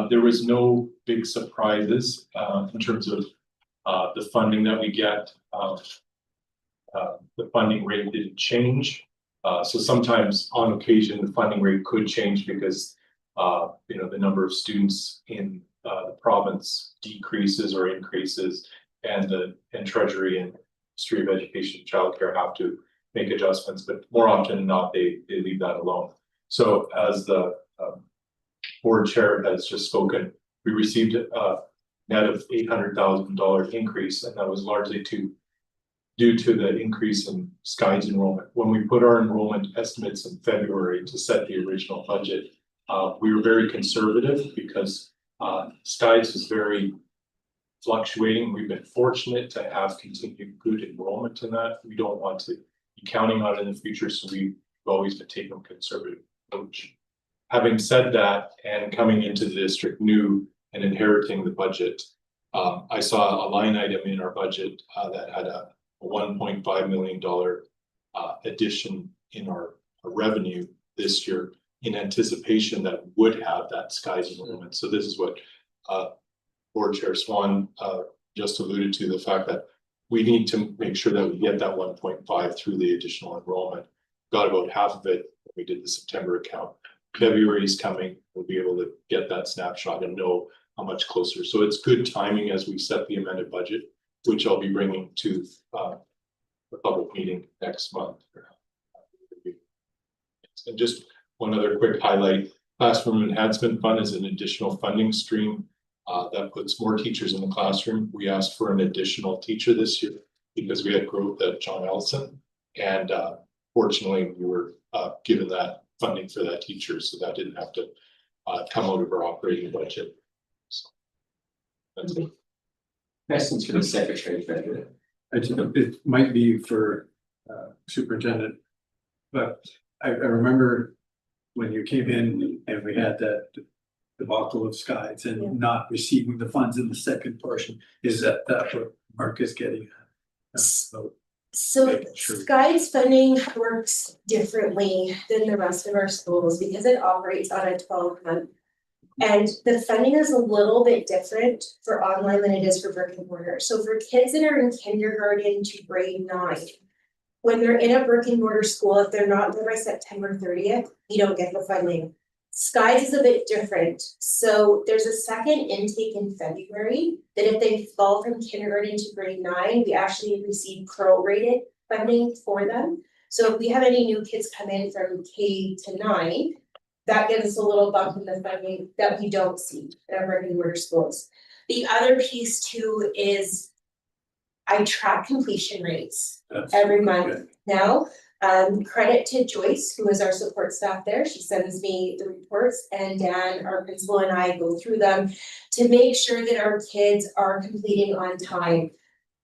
There was no big surprises in terms of the funding that we get. The funding rate didn't change. So sometimes on occasion, the funding rate could change because you know, the number of students in the province decreases or increases, and Treasury and Ministry of Education and Childcare have to make adjustments, but more often than not, they leave that alone. So as the board chair has just spoken, we received a net of $800,000 increase, and that was largely to due to the increase in Sky's enrollment. When we put our enrollment estimates in February to set the original budget, we were very conservative because Sky's is very fluctuating. We've been fortunate to have continued good enrollment in that. We don't want to be counting on it in the future, so we've always been taking a conservative approach. Having said that, and coming into the district new and inheriting the budget, I saw a line item in our budget that had a $1.5 million addition in our revenue this year in anticipation that would have that Sky's enrollment. So this is what Board Chair Swan just alluded to, the fact that we need to make sure that we get that 1.5 through the additional enrollment. Got about half of it when we did the September account. February is coming, we'll be able to get that snapshot and know how much closer. So it's good timing as we set the amended budget, which I'll be bringing to the public meeting next month. And just one other quick highlight, Classroom Enhancement Fund is an additional funding stream that puts more teachers in the classroom. We asked for an additional teacher this year because we had growth at John Ellison, and fortunately we were given that funding for that teacher, so that didn't have to come out of our operating budget. So that's it. Questions for the Secretary Treasurer? It might be for Superintendent, but I remember when you came in and we had that debacle of Skies and not receiving the funds in the second portion. Is that what Mark is getting at? So Making sure. Sky's funding works differently than the rest of our schools because it operates on a 12-month. And the funding is a little bit different for online than it is for brick and mortar. So for kids that are in kindergarten to grade 9, when they're in a brick and mortar school, if they're not there by September 30th, you don't get the funding. Skies is a bit different. So there's a second intake in February that if they fall from kindergarten to grade 9, we actually receive prorated funding for them. So if we have any new kids come in from K to 9, that gives us a little bump in the funding that we don't see in our brick and mortar schools. The other piece too is I track completion rates every month now. Credit to Joyce, who is our support staff there. She sends me the reports, and Dan, our principal, and I go through them to make sure that our kids are completing on time.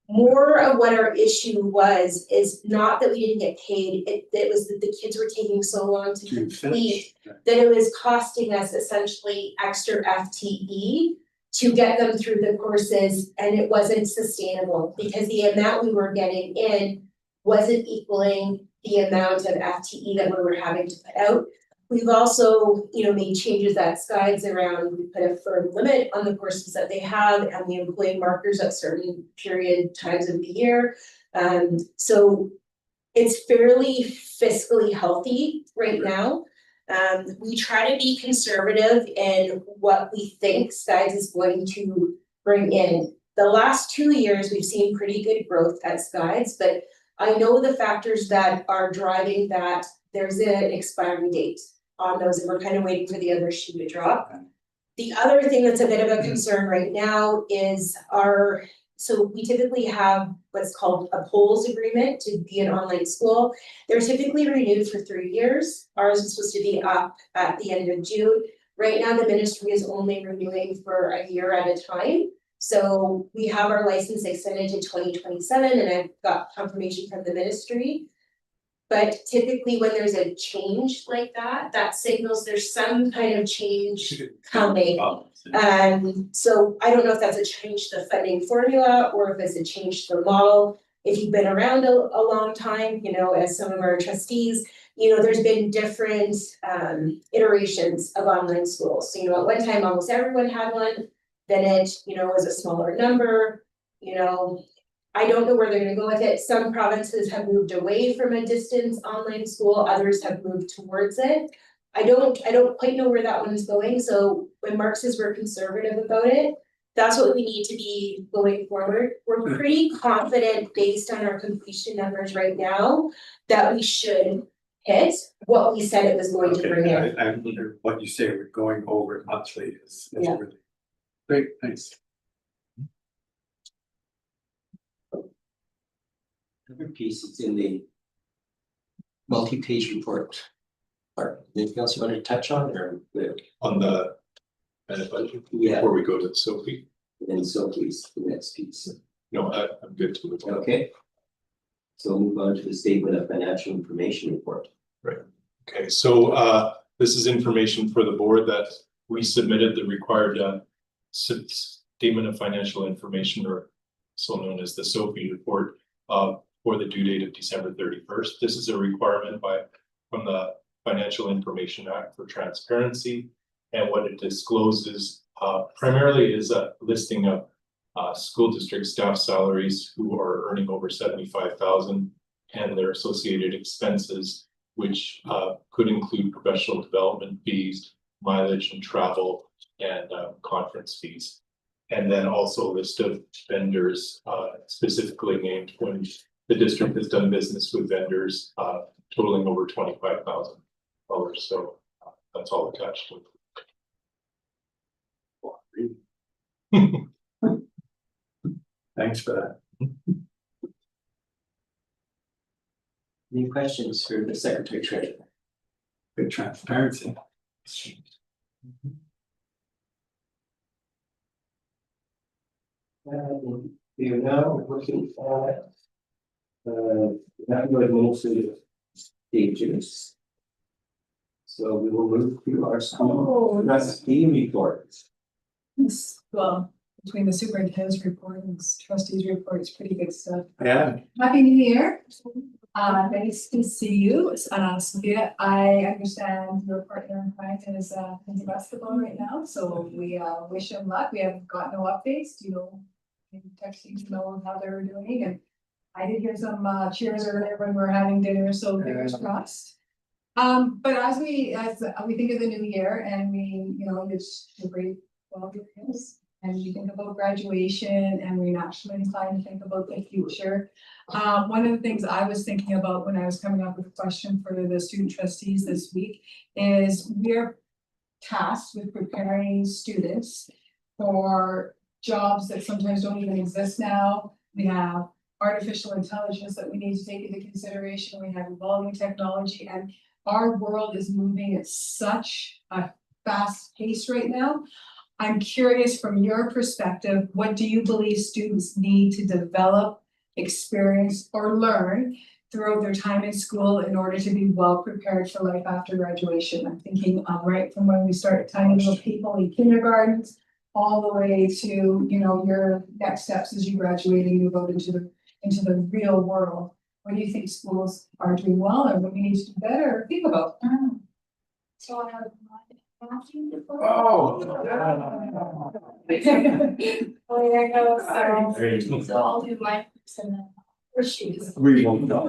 More of what our issue was is not that we didn't get paid, it was that the kids were taking so long to complete that it was costing us essentially extra FTE to get them through the courses, and it wasn't sustainable because the amount we were getting in wasn't equaling the amount of FTE that we were having to put out. We've also, made changes at Skies around, we put a firm limit on the courses that they have and the employee markers at certain period times of the year. So it's fairly fiscally healthy right now. We try to be conservative in what we think Skies is going to bring in. The last 2 years, we've seen pretty good growth at Skies, but I know the factors that are driving that. There's an expiry date on those, and we're kind of waiting for the other shoe to drop. The other thing that's a bit of a concern right now is so we typically have what's called a polls agreement to be an online school. They're typically renewed for 3 years. Ours is supposed to be up at the end of June. Right now, the ministry is only renewing for a year at a time. So we have our license extended to 2027, and I've got confirmation from the ministry. But typically when there's a change like that, that signals there's some kind of change coming. So I don't know if that's a change to the funding formula or if it's a change to the model. If you've been around a long time, as some of our trustees, there's been different iterations of online schools. So, at one time almost everyone had one, then it, was a smaller number, I don't know where they're gonna go with it. Some provinces have moved away from a distance online school, others have moved towards it. I don't quite know where that one's going, so when Mark says we're conservative about it, that's what we need to be going forward. We're pretty confident based on our completion numbers right now that we should hit what we said it was going to bring in. I wonder what you say, we're going over it monthly is Yeah. really great, thanks. Another piece, it's in the multi-page report. Or anything else you wanted to touch on or? On the budget, Yeah, before we go to Sophie, and so please, the next piece. no, I'm good to move on. Okay. So move on to the statement of financial information report. Okay, so this is information for the board that we submitted the required statement of financial information, or so known as the Sophie report, for the due date of December 31st. This is a requirement from the Financial Information Act for transparency, and what it discloses primarily is a listing of school district staff salaries who are earning over 75,000 and their associated expenses, which could include professional development fees, mileage and travel, and conference fees. And then also a list of vendors specifically named when the district has done business with vendors totaling over $25,000. So that's all attached to it. Thanks for that. Any questions for the secretary treasurer? Good transparency. We are now looking at revenue administrative stages. So we will move to our school trustee reports. Well, between the superintendent's report and trustees report, it's pretty good stuff. Yeah. Happy New Year. Nice to see you, Sophia. I understand your partner in crime is in basketball right now, so we wish him luck. We have got no updates. Do you know, texting to know how they're doing? And I did hear some cheers earlier when we were having dinner, so fingers crossed. But as we think of the new year and we, it's a great 12 years. And we think about graduation and we're naturally inclined to think about the future. One of the things I was thinking about when I was coming up with a question for the student trustees this week is we're tasked with preparing students for jobs that sometimes don't even exist now. We have artificial intelligence that we need to take into consideration. We have evolving technology, and our world is moving at such a fast pace right now. I'm curious from your perspective, what do you believe students need to develop, experience, or learn throughout their time in school in order to be well prepared for life after graduation? I'm thinking right from when we start tiny little people in kindergartens, all the way to, your next steps as you graduate and move out into the real world. What do you think schools are doing well, or what we need to do better or think about? So I have Oh. Oh, there goes. So I'll do my first shoes. We won't know.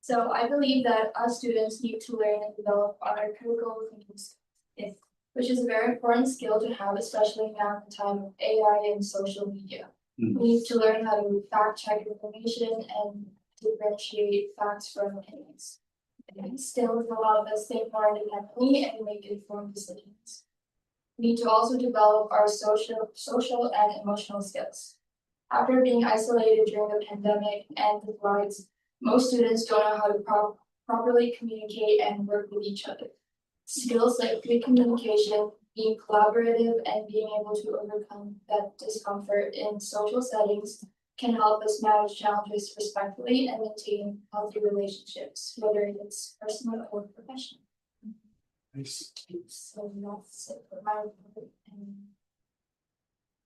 So I believe that us students need to learn and develop our critical thinking skills, which is a very important skill to have, especially now in the time of AI and social media. We need to learn how to fact check information and differentiate facts from opinions. And still allow us to think more independently and make informed decisions. We need to also develop our social and emotional skills. After being isolated during the pandemic and the floods, most students don't know how to properly communicate and work with each other. Skills like good communication, being collaborative, and being able to overcome that discomfort in social settings can help us manage challenges respectfully and maintain healthy relationships, whether it's personal or professional. Nice. So that's it for my report. And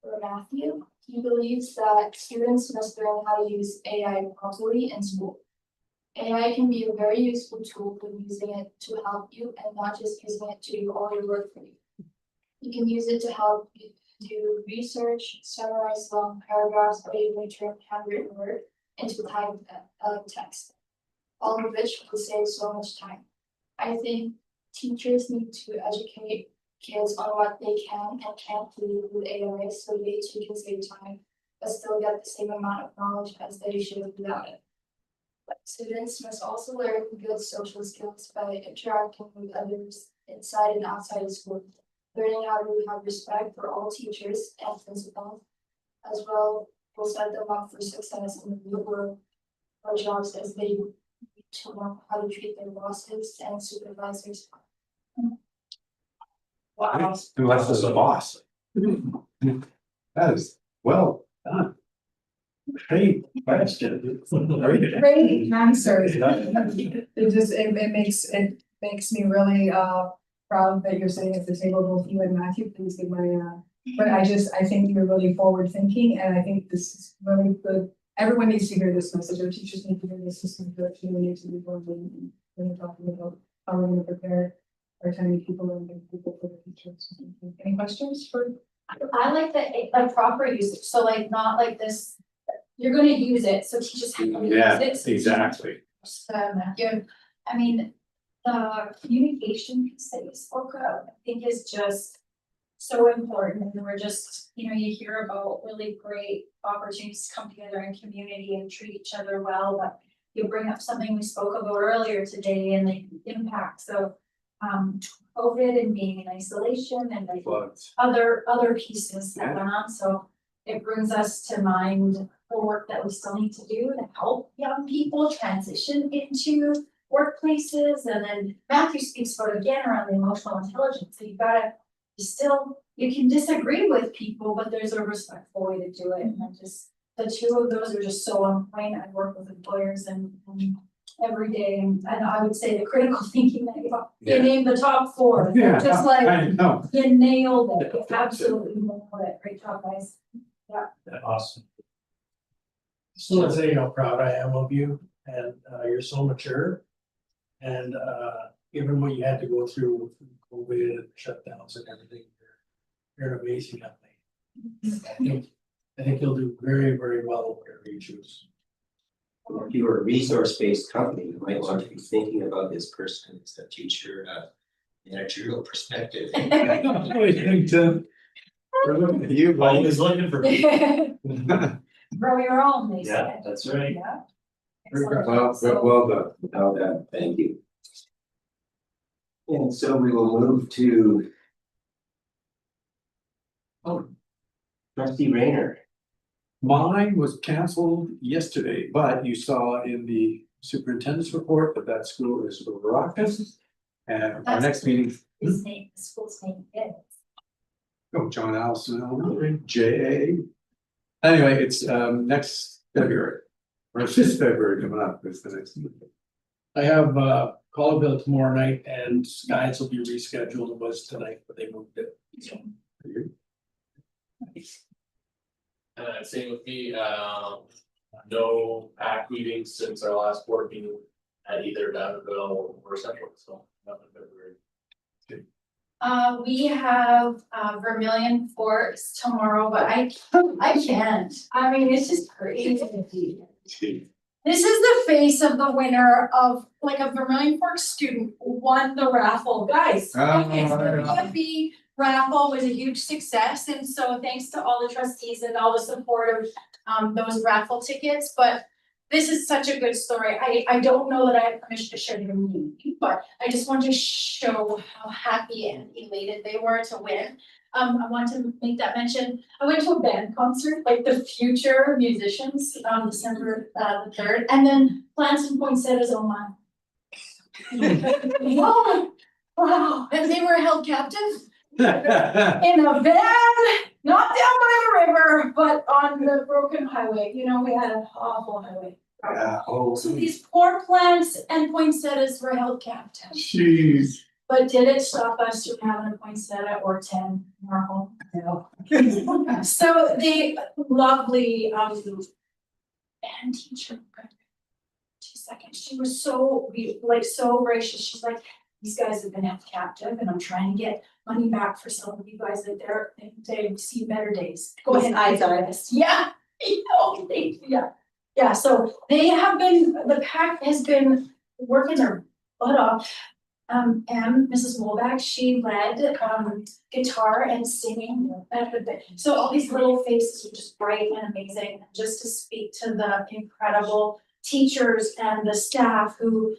for Matthew, he believes that students must learn how to use AI properly in school. AI can be a very useful tool for using it to help you and not just using it to do all your work for you. You can use it to help you do research, summarize long paragraphs, or even turn handwritten work into typed text, all of which will save so much time. I think teachers need to educate kids on what they can and can't do with AI so they too can save time, but still get the same amount of knowledge as they should without it. But students must also learn good social skills by interacting with others inside and outside of school. Learning how to have respect for all teachers and principals, as well We'll set them up for success and deliver our jobs as they need to learn how to treat their bosses and supervisors. Wow. Unless there's a boss. That is well done. Great question. Great answers. It just, it makes me really proud that you're sitting at the table, both you and Matthew, please give my but I think you're really forward thinking, and I think this is really good. Everyone needs to hear this message, our teachers need to hear this, system direction, we need to be forward when we're talking about how we're gonna prepare our tiny people and big people for the future. So, any questions for? I like the proper usage, so like not like this, you're gonna use it, so teachers have to use it. So exactly. Matthew, I mean, the communication piece that you spoke of, I think is just so important, and we're just, you know, you hear about really great opportunities to come together in community and treat each other well, but you bring up something we spoke about earlier today and like the impacts of COVID and being in isolation and like other pieces that went on, so it brings us to mind the work that we still need to do to help young people transition into workplaces. And then Matthew speaks about again around the emotional intelligence, so you can disagree with people, but there's a respectful way to do it, and the two of those are just so on point. I work with employers and every day, and I would say the critical thinking that you named the top four, just like I know. you nailed it, you absolutely nailed it, great job, guys. Awesome. Just want to say how proud I am of you, and you're so mature. And given what you had to go through with COVID and shutdowns and everything, you're an amazing young lady. I think you'll do very, very well whatever you choose. If you were a resource-based company, you might want to be thinking about this person as a future managerial perspective. You Always looking for. Grow your own, they say. Yeah, that's right. Yeah. Well done. Well done. Thank you. And so we will move to Trustee Rayner. Mine was canceled yesterday, but you saw in the superintendent's report that that school is rocking. And our next meeting, His name, the school's name is. oh, John Allison, Elementary, JA. Anyway, it's next February, or this February coming up, is the next meeting. I have Colleyville tomorrow night, and Skies will be rescheduled. It was tonight, but they moved it. So, Same with me, no PAC meetings since our last board meeting at either Downville or Central, so nothing February. We have Vermilion Forks tomorrow, but I can't. I mean, it's just crazy. This is the face of the winner of like a Vermilion Forks student won the raffle, guys. Okay, so the VFB raffle was a huge success, and so thanks to all the trustees and all the support of those raffle tickets. But this is such a good story. I don't know that I have permission to share your meeting, but I just want to show how happy and elated they were to win. I want to make that mention. I went to a band concert, like the future musicians, December the 3rd, and then Plants and Poinsettias, oh my. Wow, and they were held captive in a van, not down by the river, but on the broken highway. You know, we had an awful highway. Yeah, So these poor plants and poinsettias were held captive. Jeez. But did it stop us from having a poinsettia or 10 in our home? No. So the lovely band teacher, 2 seconds, she was so so gracious. She's like, these guys have been held captive, and I'm trying to get money back for some of you guys that they've seen better days. Go ahead, eyes on this. Yeah, yeah. So they have been. The PAC has been working their butt off. And Mrs. Wolbach, she led guitar and singing. So all these little faces were just bright and amazing. Just to speak to the incredible teachers and the staff who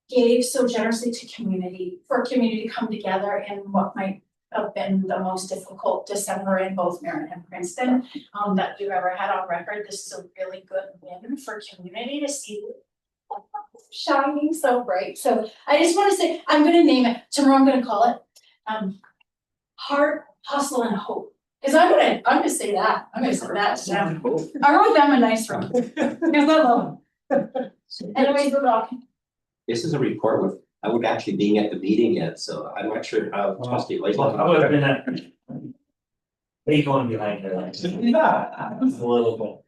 gave so generously to community, for community to come together in what might have been the most difficult December in both Merritt and Princeton, that we've ever had on record. This is a really good win for community to see shining so bright. So I just want to say, I'm gonna name it, tomorrow I'm gonna call it, heart, hustle and hope. Cause I'm gonna say that, I'm gonna say that down. I wrote them a nice one, cause I love them. Anyways, good luck. This is a report with, I would actually being at the meeting yet, so I'm not sure how trustee like. Well, I would have been at. They going behind her. A little bit.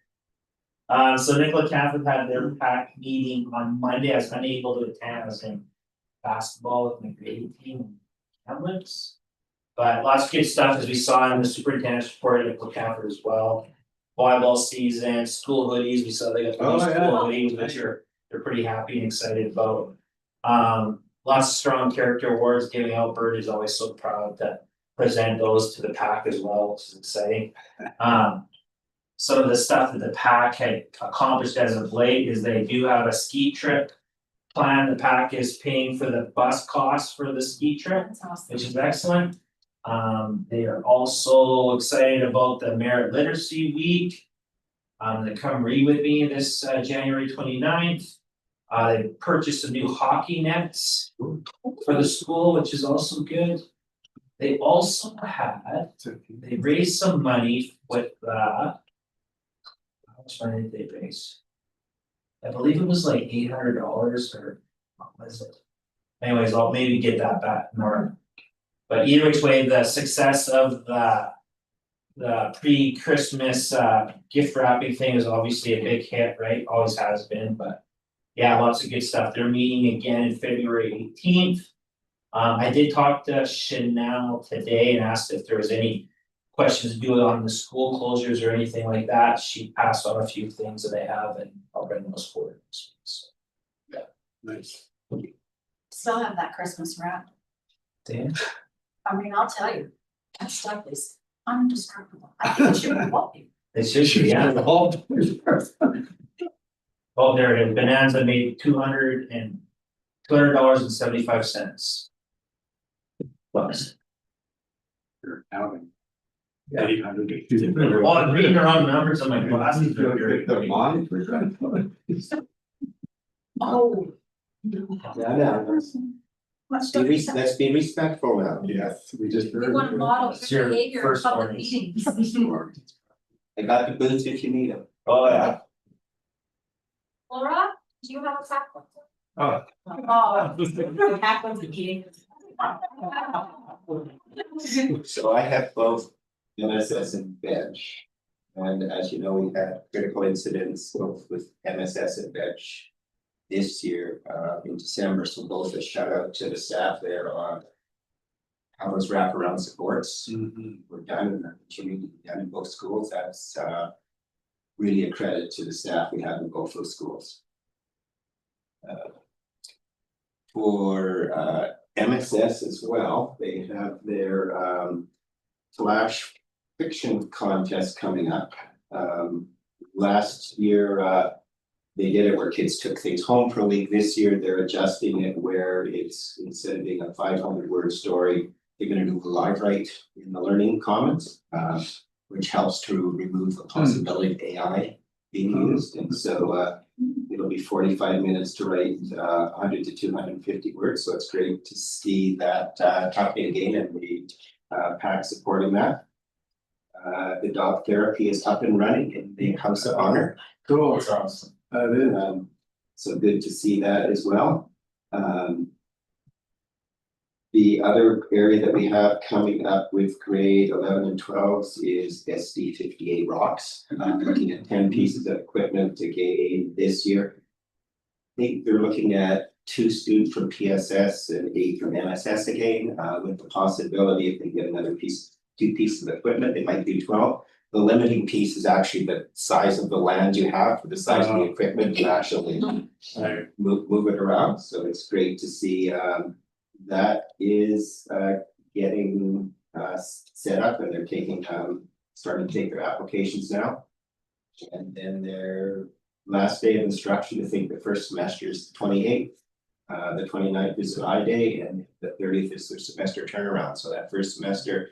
So Nicola Catholic had their PAC meeting on Monday. I was unable to attend. I was in basketball with my grade team in Hamlets. But lots of good stuff, as we saw in the superintendent's report at Nicola Catholic as well. Volleyball season, school hoodies, we saw they got the new school hoodies, which they're pretty happy and excited about. Lots of strong character awards giving out. Bird is always so proud to present those to the PAC as well, which is exciting. Some of the stuff that the PAC had accomplished as of late is they do have a ski trip plan. The PAC is paying for the bus costs for the ski trip, That's awesome. which is excellent. They are also excited about the Merit Literacy Week. They come read with me this January 29th. They purchased some new hockey nets for the school, which is also good. They also they raised some money with how much money did they raise? I believe it was like $800 or what was it? Anyways, I'll maybe get that back more. But either which way, the success of the pre-Christmas gift wrapping thing is obviously a big hit, right? Always has been, but yeah, lots of good stuff. They're meeting again in February 18th. I did talk to Chanel today and asked if there was any questions due on the school closures or anything like that. She passed on a few things that I have, and I'll bring those forward this week. So, yeah, Nice. Still have that Christmas wrap. Dan? I mean, I'll tell you, that stuff is indestructible. I think it should be walking. It should be, yeah. Oh, there it is. Bonanza made $200.75. Plus. You're counting. Yeah. 800. Oh, I'm reading the wrong numbers on my glasses. The monitor. Oh. Yeah, Let's let's be respectful now. Yes, we just. We want to model It's good your behavior in first public warnings. meetings. I got the boots if you need them. Oh, yeah. Laura, do you have a pack? Oh. Oh. Pack one's a meeting. So I have both MSS and bench. And as you know, we had critical incidents both with MSS and bench this year in December. So both a shout out to the staff there on how those wraparound supports were done in the community, done in both schools. That's really a credit to the staff we have in both those schools. For MSS as well, they have their flash fiction contest coming up. Last year, they did it where kids took things home for a week. This year, they're adjusting it where it's, instead of being a 500-word story, they're gonna do a live write in the learning commons, which helps to remove the possibility of AI being used. And so it'll be 45 minutes to write 100 to 250 words. So it's great to see that happening again, and the PAC supporting that. The dog therapy is up and running in the House of Honor. Cool. That's awesome. That is. So good to see that as well. The other area that we have coming up with grade 11 and 12s is SD58 rocks. Looking at 10 pieces of equipment again this year. I think they're looking at 2 students from PSS and 8 from MSS again, with the possibility if they get another 2 pieces of equipment, they might do 12. The limiting piece is actually the size of the land you have for the size of the equipment to actually move it around. So it's great to see that is getting set up, and they're taking starting to take their applications now. And then their last day of instruction, I think the first semester is the 28th. The 29th is I Day and the 30th is their semester turnaround, so that first semester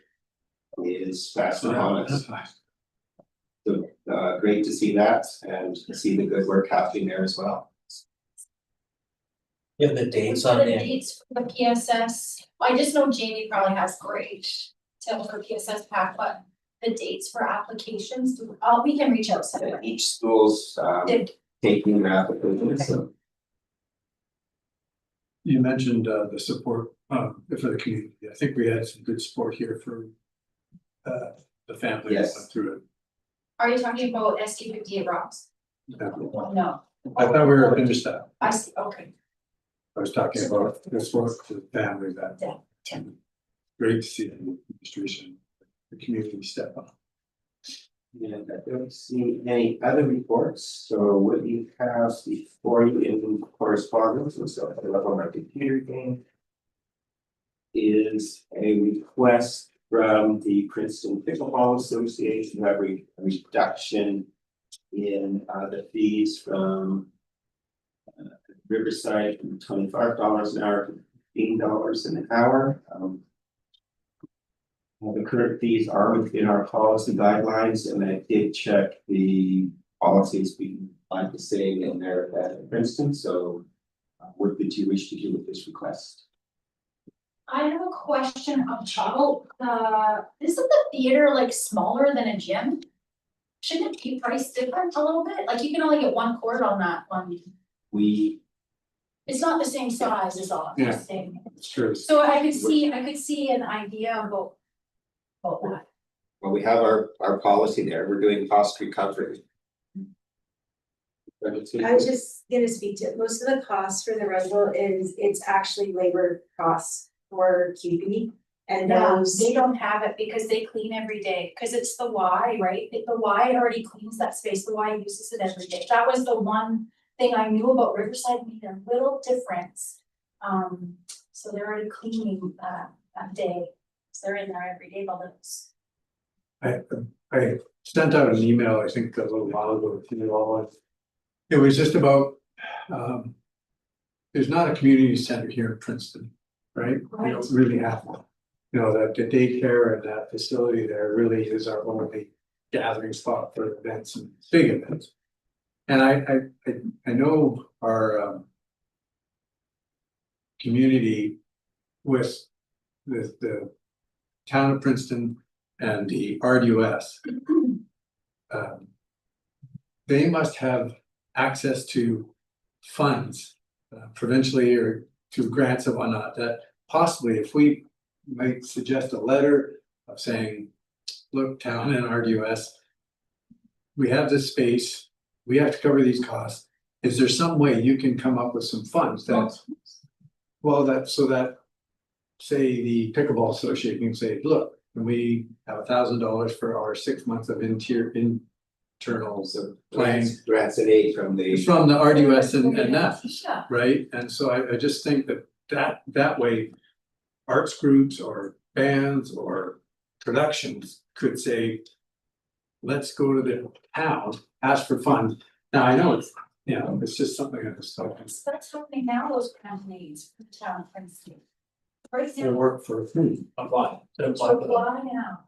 is fast upon us. So, great to see that and to see the good work happening there as well. You have the dates What on are the there. dates for the PSS? I just know Jamie probably has great till for PSS pack, but the dates for applications, we can reach out separately. Each school's Did- taking their applications, so. You mentioned the support for the community. I think we had some good support here for the family that Yes. went through it. Are you talking about SD58 rocks? Yeah. No, I thought we were finished that. I see, okay. I was talking about the support for the family that. Yeah. Great to see the administration, the community step up. Yeah, I don't see any other reports, so what you have before you in correspondence, and so I have on my computer game. Is a request from the Princeton Pickleball Association, to have a reduction in the fees from. Riverside from $25 an hour to $15 an hour. The current fees are within our policy guidelines, and I did check the policies we like to say in there at Princeton, so. What did you wish to do with this request? I have a question about, isn't the theater like smaller than a gym? Shouldn't it be priced different a little bit? Like you can only get one court on that one. It's not the same size as all, I'm Yeah. just saying. It's true. So I could see an idea about that. Well, we have our policy there, we're doing cost recovery. I was just gonna speak to, most of the costs for the rental is, it's actually labor costs for QB. And those, They don't have it because they clean every day, cause it's the Y, right? The Y already cleans that space, the Y uses it every day. That was the one thing I knew about Riverside made a little difference. So they're already cleaning that day, so they're in there every day, the littles. I sent out an email, I think a little while ago to you all. It was just about, there's not a community center here in Princeton, right? We don't really have one. You know, that the daycare and that facility there really is our only gathering spot for events and big events. And I know our community with the town of Princeton and the RDUS. They must have access to funds provincially or through grants and whatnot, that possibly if we might suggest a letter of saying, look, town and RDUS, we have this space, we have to cover these costs. Is there some way you can come up with some funds that, well, that, so that, say, the pickleball association can say, look, we have $1,000 for our 6 months of internals of playing Grants and aid from the. from the RDUS and that, Yeah. right? And so I just think that way, arts groups or bands or productions could say, let's go to the town, ask for funds. Now, I know it's, you know, it's just something I was talking. That's happening now, those companies for the town of Princeton. Right They now, work for free. Apply. so why now?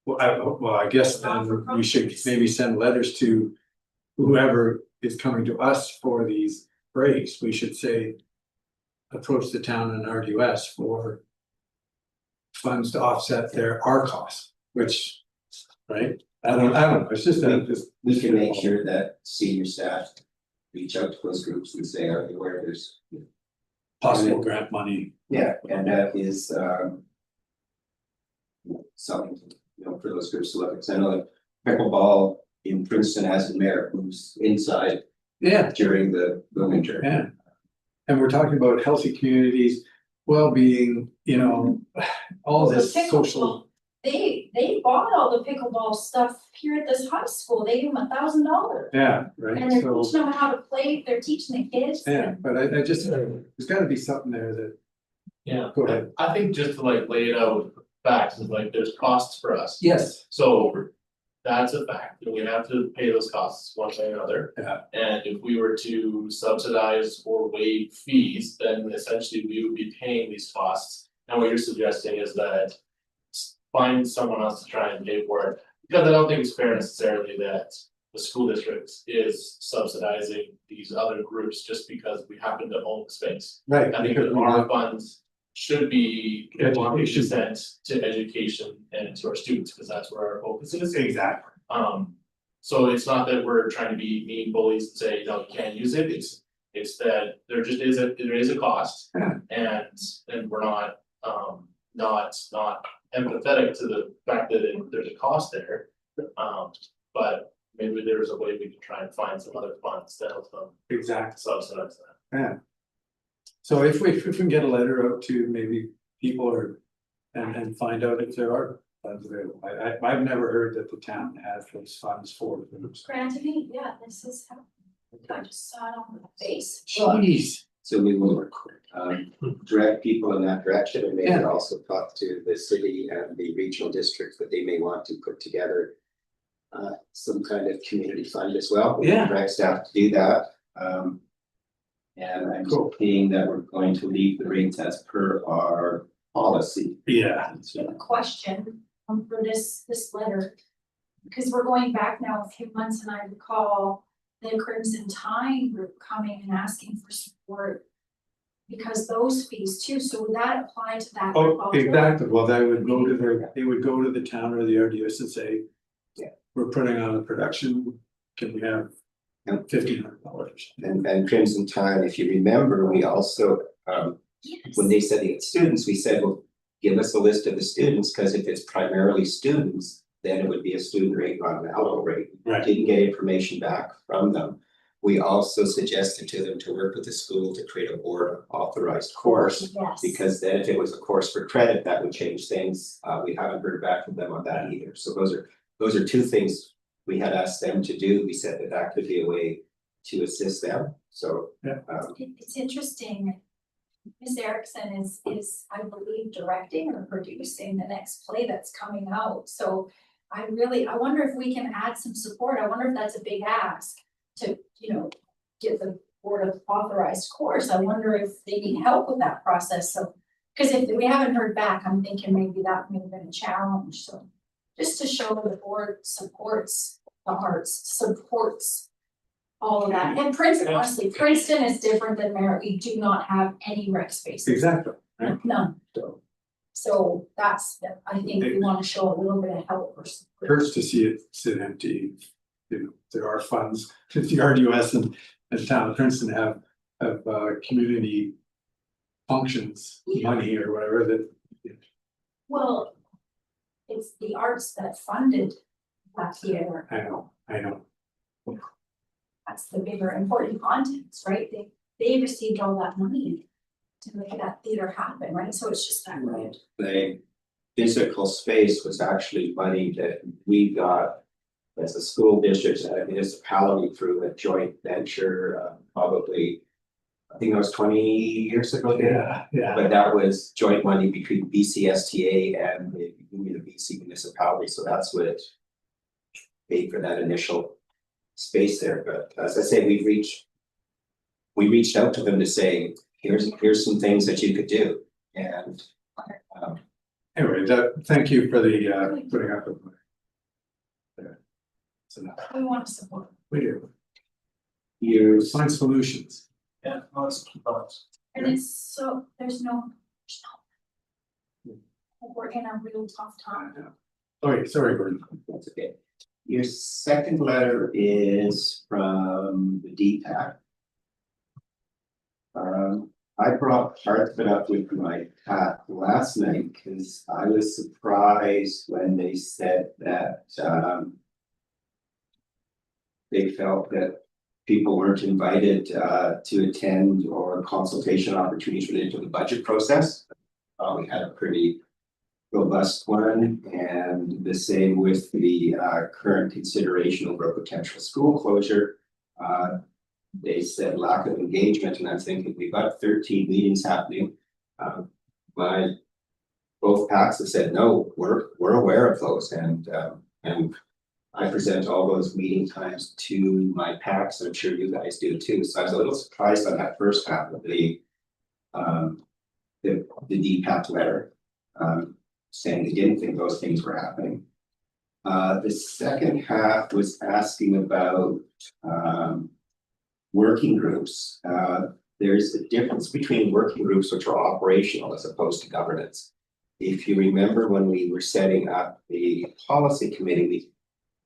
Well, I guess then we should maybe send letters to whoever is coming to us for these breaks. We should say, approach the town and RDUS for funds to offset our costs, which, right? I don't know, it's just We can make sure that senior staff reach out to those groups and say, are you aware there's. possible grant money. Yeah, and that is something, you know, for those groups to look at, 'cause I know that pickleball in Princeton has a mayor who's inside Yeah, during the winter. yeah. And we're talking about healthy communities, well-being, you know, all Well, the this social. pickleball, They bought all the pickleball stuff here at this high school, they gave them $1,000. Yeah, right, And they're so, teaching them how to play, they're teaching the kids. yeah, but I just, there's gotta be something there that, Yeah, go ahead. I think just to like lay it out with facts is like there's costs for us. Yes. So that's a fact, and we have to pay those costs one way or another. Yeah. And if we were to subsidize or waive fees, then essentially we would be paying these costs. And what you're suggesting is that find someone else to try and pay for it, because I don't think it's fair necessarily that the school district is subsidizing these other groups just because we happen to own the space. Right. I think because that we our have- funds should be Education. sent to education and to our students, because that's where our focus is. Exactly. So it's not that we're trying to be mean bullies and say, no, you can't use it, it's that there just is there is a cost. Yeah. And we're not empathetic to the fact that there's a cost there. But maybe there's a way we can try and find some other funds to help them Exactly. subsidize that. Yeah. So if we can get a letter out to maybe people or, and find out if there are funds available. I've never heard that the town has those funds for groups. Granted, yeah, this is how, I just saw it on the face. Jeez. So we will direct people in that direction and maybe also talk to the city and the regional districts that they may want to put together. Some kind of community fund as well. We Yeah. direct staff to do that. And I'm hoping that we're going to leave the rates as per our policy. Yeah. I have a question for this letter. Because we're going back now a few months and I recall the Crimson Tide group coming and asking for support. Because those fees too, so would that apply to that? group Oh, also? exactly. Well, they would go to they would go to the town or the RDS and say, yeah, we're putting on a production, can we have $1,500? and Crimson Tide, if you remember, we also, Yes. when they said they had students, we said, well, give us a list of the students, because if it's primarily students, then it would be a student rate, not an alcohol rate. Right. Didn't get information back from them. We also suggested to them to work with the school to create a board authorized course. Yes. Because then if it was a course for credit, that would change things. We haven't heard back from them on that either. So those are two things we had asked them to do. We said that that could be a way to assist them. So. Yeah. It's interesting. Ms. Erickson is, I believe, directing or producing the next play that's coming out. So I wonder if we can add some support. I wonder if that's a big ask to, get the board of authorized course. I wonder if they need help with that process. So, because if we haven't heard back, I'm thinking maybe that may have been a challenge. So just to show the board supports the arts, supports all of that. And Princeton, honestly, Princeton is different than Merritt. We do not have any rec spaces. Exactly. Right. None. So that's, I think we want to show a little bit of help or support. Hurts to see it sit empty. There are funds, the RDS and town of Princeton have community functions, money or whatever that. Well, it's the arts that funded that theater. I know. That's the bigger important context, right? They received all that money to make that theater happen, right? So it's just that right. The physical space was actually money that we got as a school district and a municipality through a joint venture, probably, I think it was 20 years ago. Yeah. But that was joint money between BCSTA and the Union of BC municipality, so that's what paid for that initial space there. But as I say, we reached out to them to say, here's some things that you could do, and Anyway, thank you for the putting up with me. It's enough. We want to support. We do. you Find solutions. Yeah, lots of thoughts. And it's so, there's no. We're in a real tough time. Sorry, Gordon. That's okay. Your second letter is from the DPAC. I brought part of it up with my cat last night because I was surprised when they said that they felt that people weren't invited to attend or consultation opportunities related to the budget process. We had a pretty robust one, and the same with the current consideration over a potential school closure. They said lack of engagement, and I'm thinking we've got 13 meetings happening. But both PACs have said no, we're aware of those, and I present all those meeting times to my PACs, I'm sure you guys do too, so I was a little surprised on that first half of the DPAC letter, saying they didn't think those things were happening. The second half was asking about working groups. There's a difference between working groups which are operational as opposed to governance. If you remember when we were setting up the policy committee, we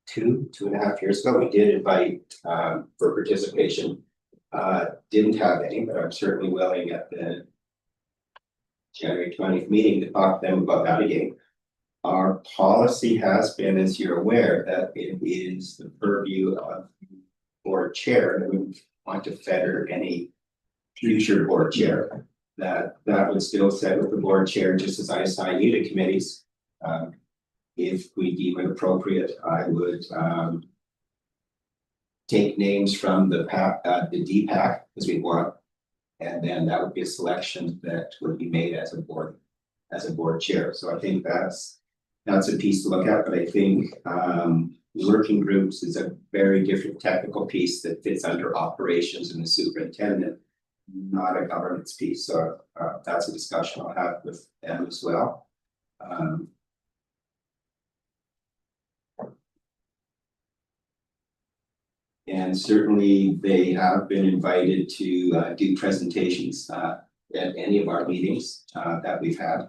2.5 years ago, we did invite for participation. Didn't have any, but I'm certainly willing at the January 20th meeting to talk to them about that again. Our policy has been, as you're aware, that it is the purview of the board chair, and we wouldn't want to fetter any future board chair. That would still sit with the board chair, just as I assign you to committees. If we deem it appropriate, I would take names from the DPAC as we want, and then that would be a selection that would be made as a board chair. So I think that's a piece to look at, but I think working groups is a very different technical piece that fits under operations and the superintendent, not a governance piece. So that's a discussion I'll have with them as well. And certainly they have been invited to do presentations at any of our meetings that we've had.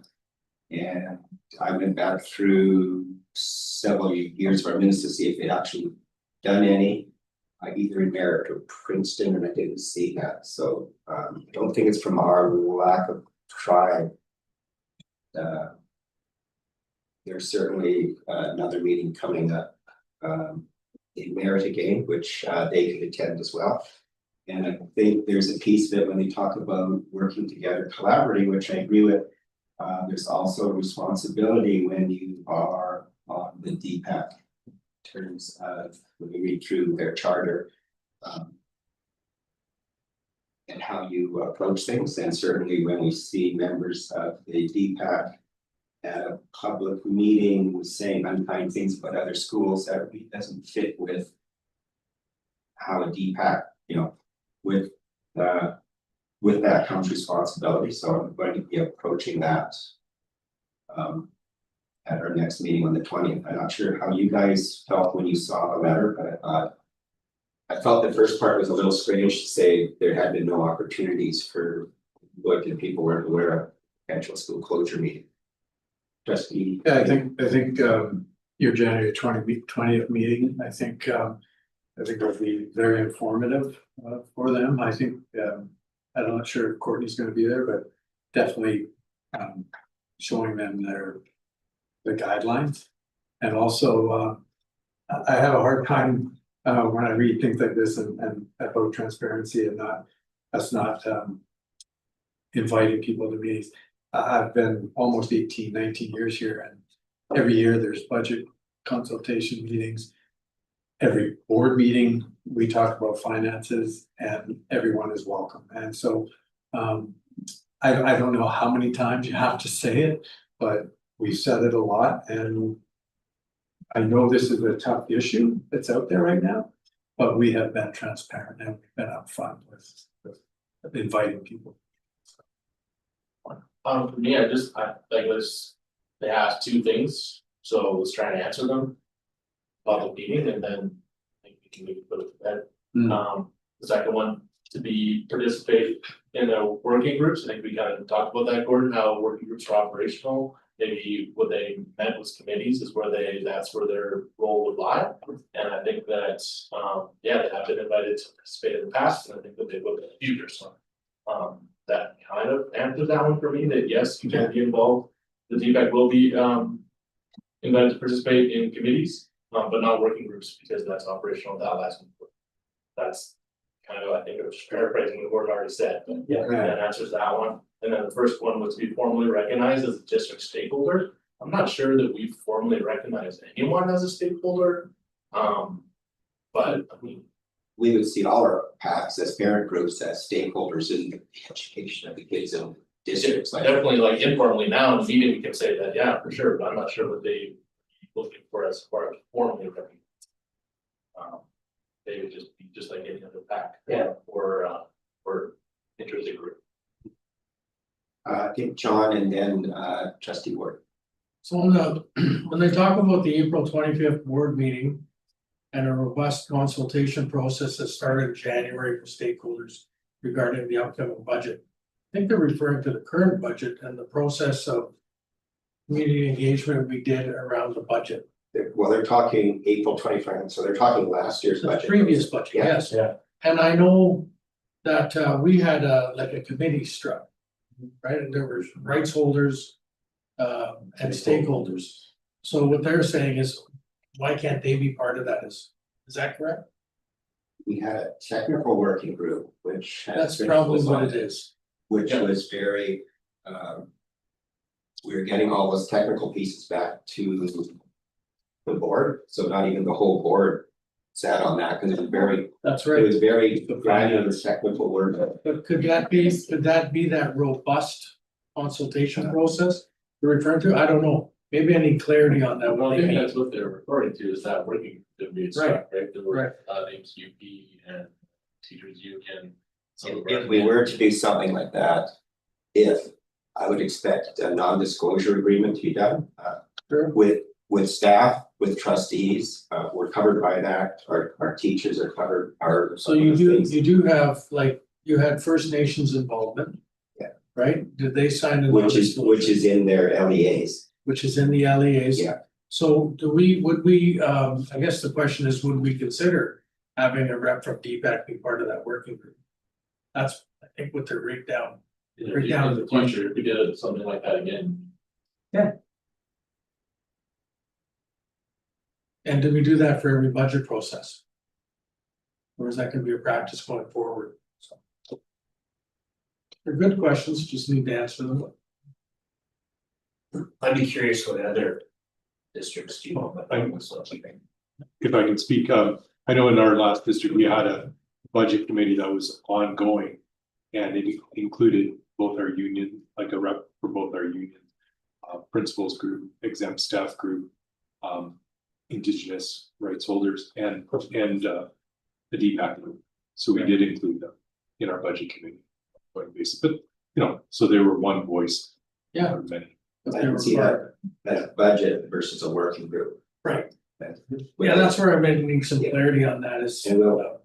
And I went back through several years of our minutes to see if they'd actually done any, either in Merritt or Princeton, and I didn't see that. So I don't think it's from our lack of try. There's certainly another meeting coming up in Merritt again, which they could attend as well. And I think there's a piece of it when they talk about working together, collaborating, which I agree with. There's also responsibility when you are on the DPAC in terms of when you read through their charter and how you approach things. And certainly when we see members of the DPAC at a public meeting saying unkind things about other schools, that really doesn't fit with how a DPAC, with that comes responsibility. So I'm going to be approaching that at our next meeting on the 20th. I'm not sure how you guys felt when you saw the letter, but I felt the first part was a little strange to say there had been no opportunities for what people weren't aware of potential school closure meeting. Trustee. Yeah, I think your January 20th meeting, I think it'll be very informative for them. I think I'm not sure if Courtney's going to be there, but definitely showing them the guidelines. And also I have a hard time when I read things like this and about transparency and us not inviting people to meetings. I've been almost 19 years here, and every year there's budget consultation meetings. Every board meeting, we talk about finances, and everyone is welcome. And so I don't know how many times you have to say it, but we've said it a lot. And I know this is a tough issue that's out there right now, but we have been transparent and we've been upfront with inviting people. For me, they asked two things, so let's try and answer them about the meeting, and then I think we can maybe put it to bed. The second one, to participate in the working groups. I think we kind of talked about that, Gordon, how working groups are operational. Maybe what they meant was committees is that's where their role would lie. And I think that, they have been invited to participate in the past, and I think that they will in the future, so. That kind of answers that one for me, that yes, you can be involved. The DPAC will be invited to participate in committees, but not working groups, because that's operational. That last one. That's kind of, I think it was paraphrasing the word already said, but yeah, that answers that one. And then the first one was to be formally recognized as a district stakeholder. I'm not sure that we've formally recognized anyone as a stakeholder. But I mean, we would see all our PACs as parent groups as stakeholders in the education of the kids in districts. Definitely, like informally now in the meeting, we can say that, yeah, for sure, but I'm not sure what they looking for as far as formally recognized. They would just be just like any other pack. Yeah. Or interested group. I think John and then trustee Ward. So on the, when they talk about the April 25th board meeting. And a robust consultation process that started in January for stakeholders regarding the upcoming budget. I think they're referring to the current budget and the process of. Community engagement we did around the budget, Well, they're talking April 25th, so they're talking last year's the budget. previous budget, Yeah. yes. Yeah. And I know that we had like a committee struck. Right, and there were rights holders. And stakeholders. So what they're saying is, why can't they be part of that? Is that correct? We had a technical working group, which. has That's been probably what it designed, is. Which Yeah. was very, we were getting all those technical pieces back to the board, so not even the whole board sat on that, because it was very, That's it right. was very granular technical work. But could that be that robust consultation process you're referring to? I don't know. Maybe I need clarity on that. Well, What I they think mean. that's what they're referring to, is that working that we had struck, right? There were names UP and teachers union. some of our- If we were to do something like that, I would expect a non-disclosure agreement to be done. Sure. With staff, with trustees, we're covered by that, our teachers are covered, So you do have, like, you had First Nations involvement. Yeah. Right? Did they sign? Which is in their LEAs. Which is in the LEAs. Yeah. So would we, I guess the question is, would we consider having a rep from DPAC be part of that working group? That's, I think, what they're break down. Break down In the the future, if we did something like that again, And do we do that for every budget process? Or is that gonna be a practice going forward? So. They're good questions, just need to answer them. I'd be curious what other districts do. If I can speak, I know in our last district, we had a budget committee that was ongoing. And it included both our union, like a rep for both our union. Principals group, exempt staff group, Indigenous rights holders and the DPAC group. So we did include them in our budget committee. But, so they were one voice. Yeah. Out of many. But I they can were see part- that as a budget versus a working group. Right, But- yeah, that's where I'm making some clarity on that is. And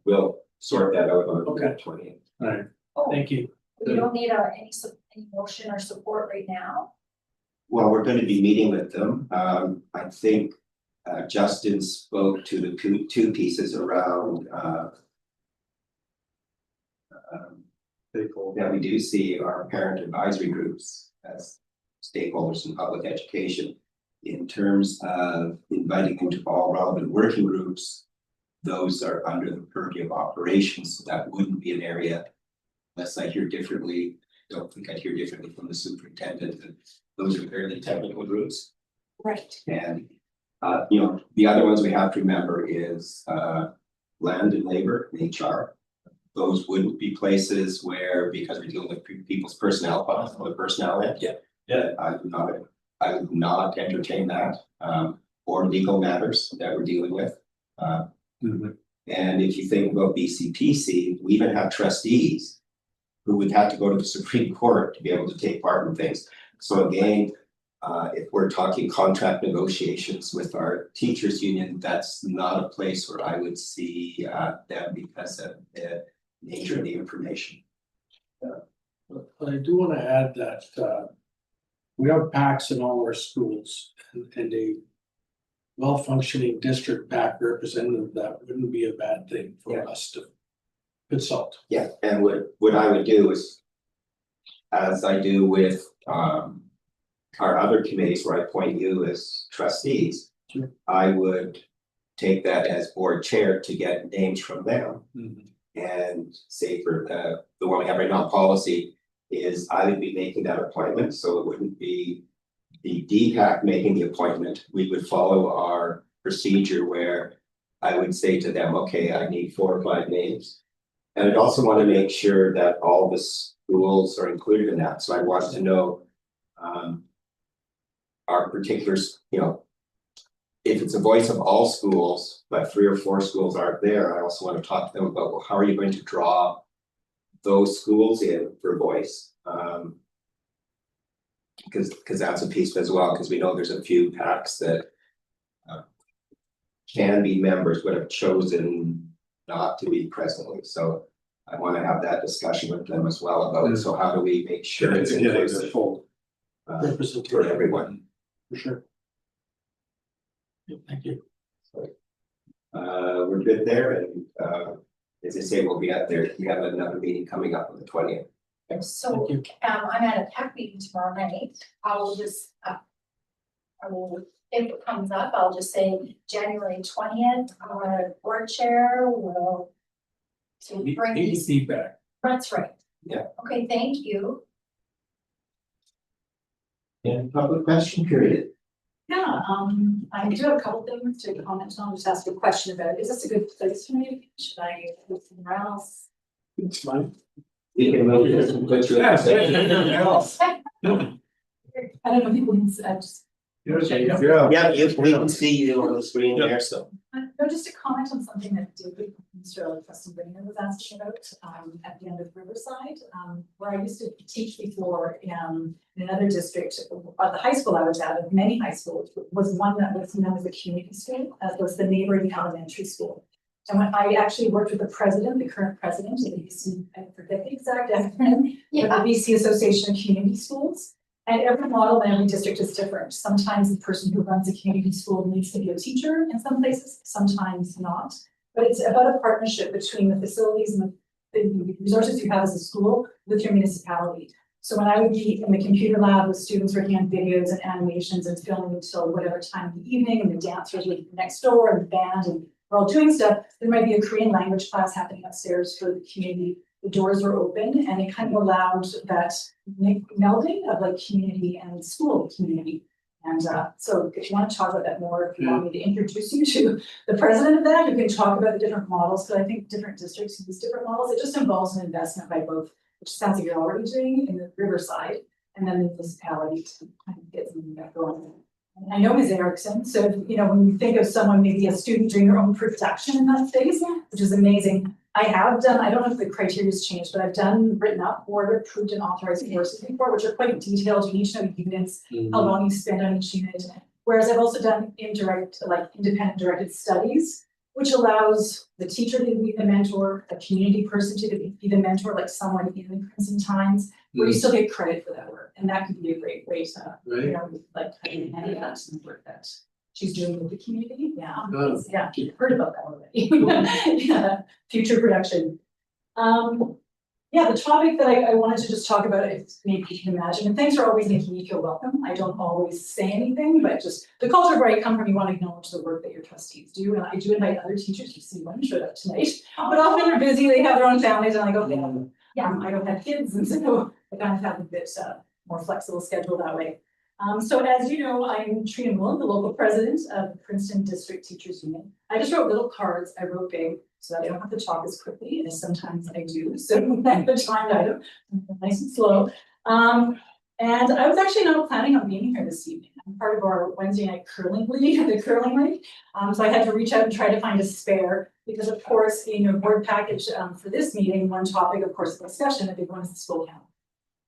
we'll sort that out on Okay. 20th. Alright, Oh, thank you. we don't need any motion or support right now. Well, we're gonna be meeting with them. I think Justin spoke to the two pieces around that we do see our parent advisory groups as stakeholders in public education. In terms of inviting them to all relevant working groups, those are under the purview of operations, so that wouldn't be an area. Unless I hear differently, don't think I'd hear differently from the superintendent, and those are fairly technical groups. Right. And the other ones we have to remember is land and labor, HR. Those wouldn't be places where, because we're dealing with people's personnel files on the personnel end. Yeah. I would not entertain that, or legal matters that we're dealing with. And if you think about BCPC, we even have trustees who would have to go to the Supreme Court to be able to take part in things. So again, if we're talking contract negotiations with our teachers union, that's not a place where I would see them because of the nature of the information. But I do wanna add that we have PACs in all our schools and a well-functioning district PAC representative, that wouldn't be a bad thing for us to consult. Yeah, and what I would do is, as I do with our other committees where I appoint you as trustees. Sure. I would take that as board chair to get names from them. And say for the one we have right now, policy, is I would be making that appointment, so it wouldn't be the DPAC making the appointment. We would follow our procedure where I would say to them, okay, I need 4 or 5 names. And I'd also want to make sure that all the schools are included in that, so I want to know our particulars, if it's a voice of all schools, but 3 or 4 schools aren't there, I also want to talk to them about, well, how are you going to draw those schools in for voice? Because that's a piece as well, because we know there's a few packs that can be members but have chosen not to be presently, so I want to have that discussion with them as well about, so how do we make sure it's inclusive full for everyone? For sure. Yeah, thank you. We're good there, and as I say, we'll be out there, we have another meeting coming up on the 20th. So, Thank I'm at a tech meeting tomorrow night, I will just, I will, if it comes up, I'll just say January 20th, our board chair will. To bring Any these, feedback? that's right. Yeah. Okay, thank you. And public question period. Yeah, I do have a couple things to comment on, just ask a question about, is this a good place for me? Should I go somewhere else? It's fine. You can move this and put your. else. I don't know, people can, just, Yeah, we can see you on the screen there, so. no, just to comment on something that David, Mr. Preston Brainer was asking about, at the end of Riverside, where I used to teach before, in another district, at the high school I was at, of many high schools, was one that was known as a community school, as was the neighboring elementary school. And when I actually worked with the president, the current president of the BC, I forget the exact acronym, but the BC Association of Community Schools. And every model in every district is different. Sometimes the person who runs a community school needs to be a teacher in some places, sometimes not. But it's about a partnership between the facilities and the resources you have as a school with your municipality. So when I would be in the computer lab with students working on videos and animations and filming until whatever time in the evening, and the dancers would be next door and the band, and we're all doing stuff, there might be a Korean language class happening upstairs for the community. The doors were open and it kind of allowed that melding of like community and school community. And so if you want to talk about that more, if you want me to introduce you to the president of that, you can talk about the different models, but I think different districts use different models. It just involves an investment by both, which sounds like you're already doing in the Riverside, and then the municipality to kind of get something back going. And I know Ms. Erickson, so you know, when you think of someone, maybe a student doing their own production in that space, which is amazing. I have done, I don't know if the criteria has changed, but I've written up board approved and authorized courses before, which are quite detailed. You need to know units, how long you spend on each unit. Whereas I've also done indirect, like independent directed studies, which allows the teacher to be the mentor, a community person to be the mentor, like someone in the Princeton Times, where you still get credit for that work. And that could be a great way to, you know, like any of that work that she's doing with the community. Yeah, yeah, you've heard about that already. Yeah, future production. Yeah, the topic that I wanted to just talk about, if maybe you can imagine, and thanks for always making me feel welcome. I don't always say anything, but just the culture where I come from, you want to acknowledge the work that your trustees do. And I do invite other teachers. You see one showed up tonight, but often they're busy, they have their own families, and I go, yeah, I don't have kids, and so I kind of have a bit more flexible schedule that way. So as you know, I'm Trina Mullen, the local president of the Princeton District Teachers Union. I just wrote little cards, I wrote big, so that I don't have to talk as quickly as sometimes I do. So I'm the timed item, nice and slow. And I was actually not planning on being here this evening. I'm part of our Wednesday night curling league, the curling league. So I had to reach out and try to find a spare because of course, in your board package for this meeting, one topic, of course, the discussion, the big one is the school calendar.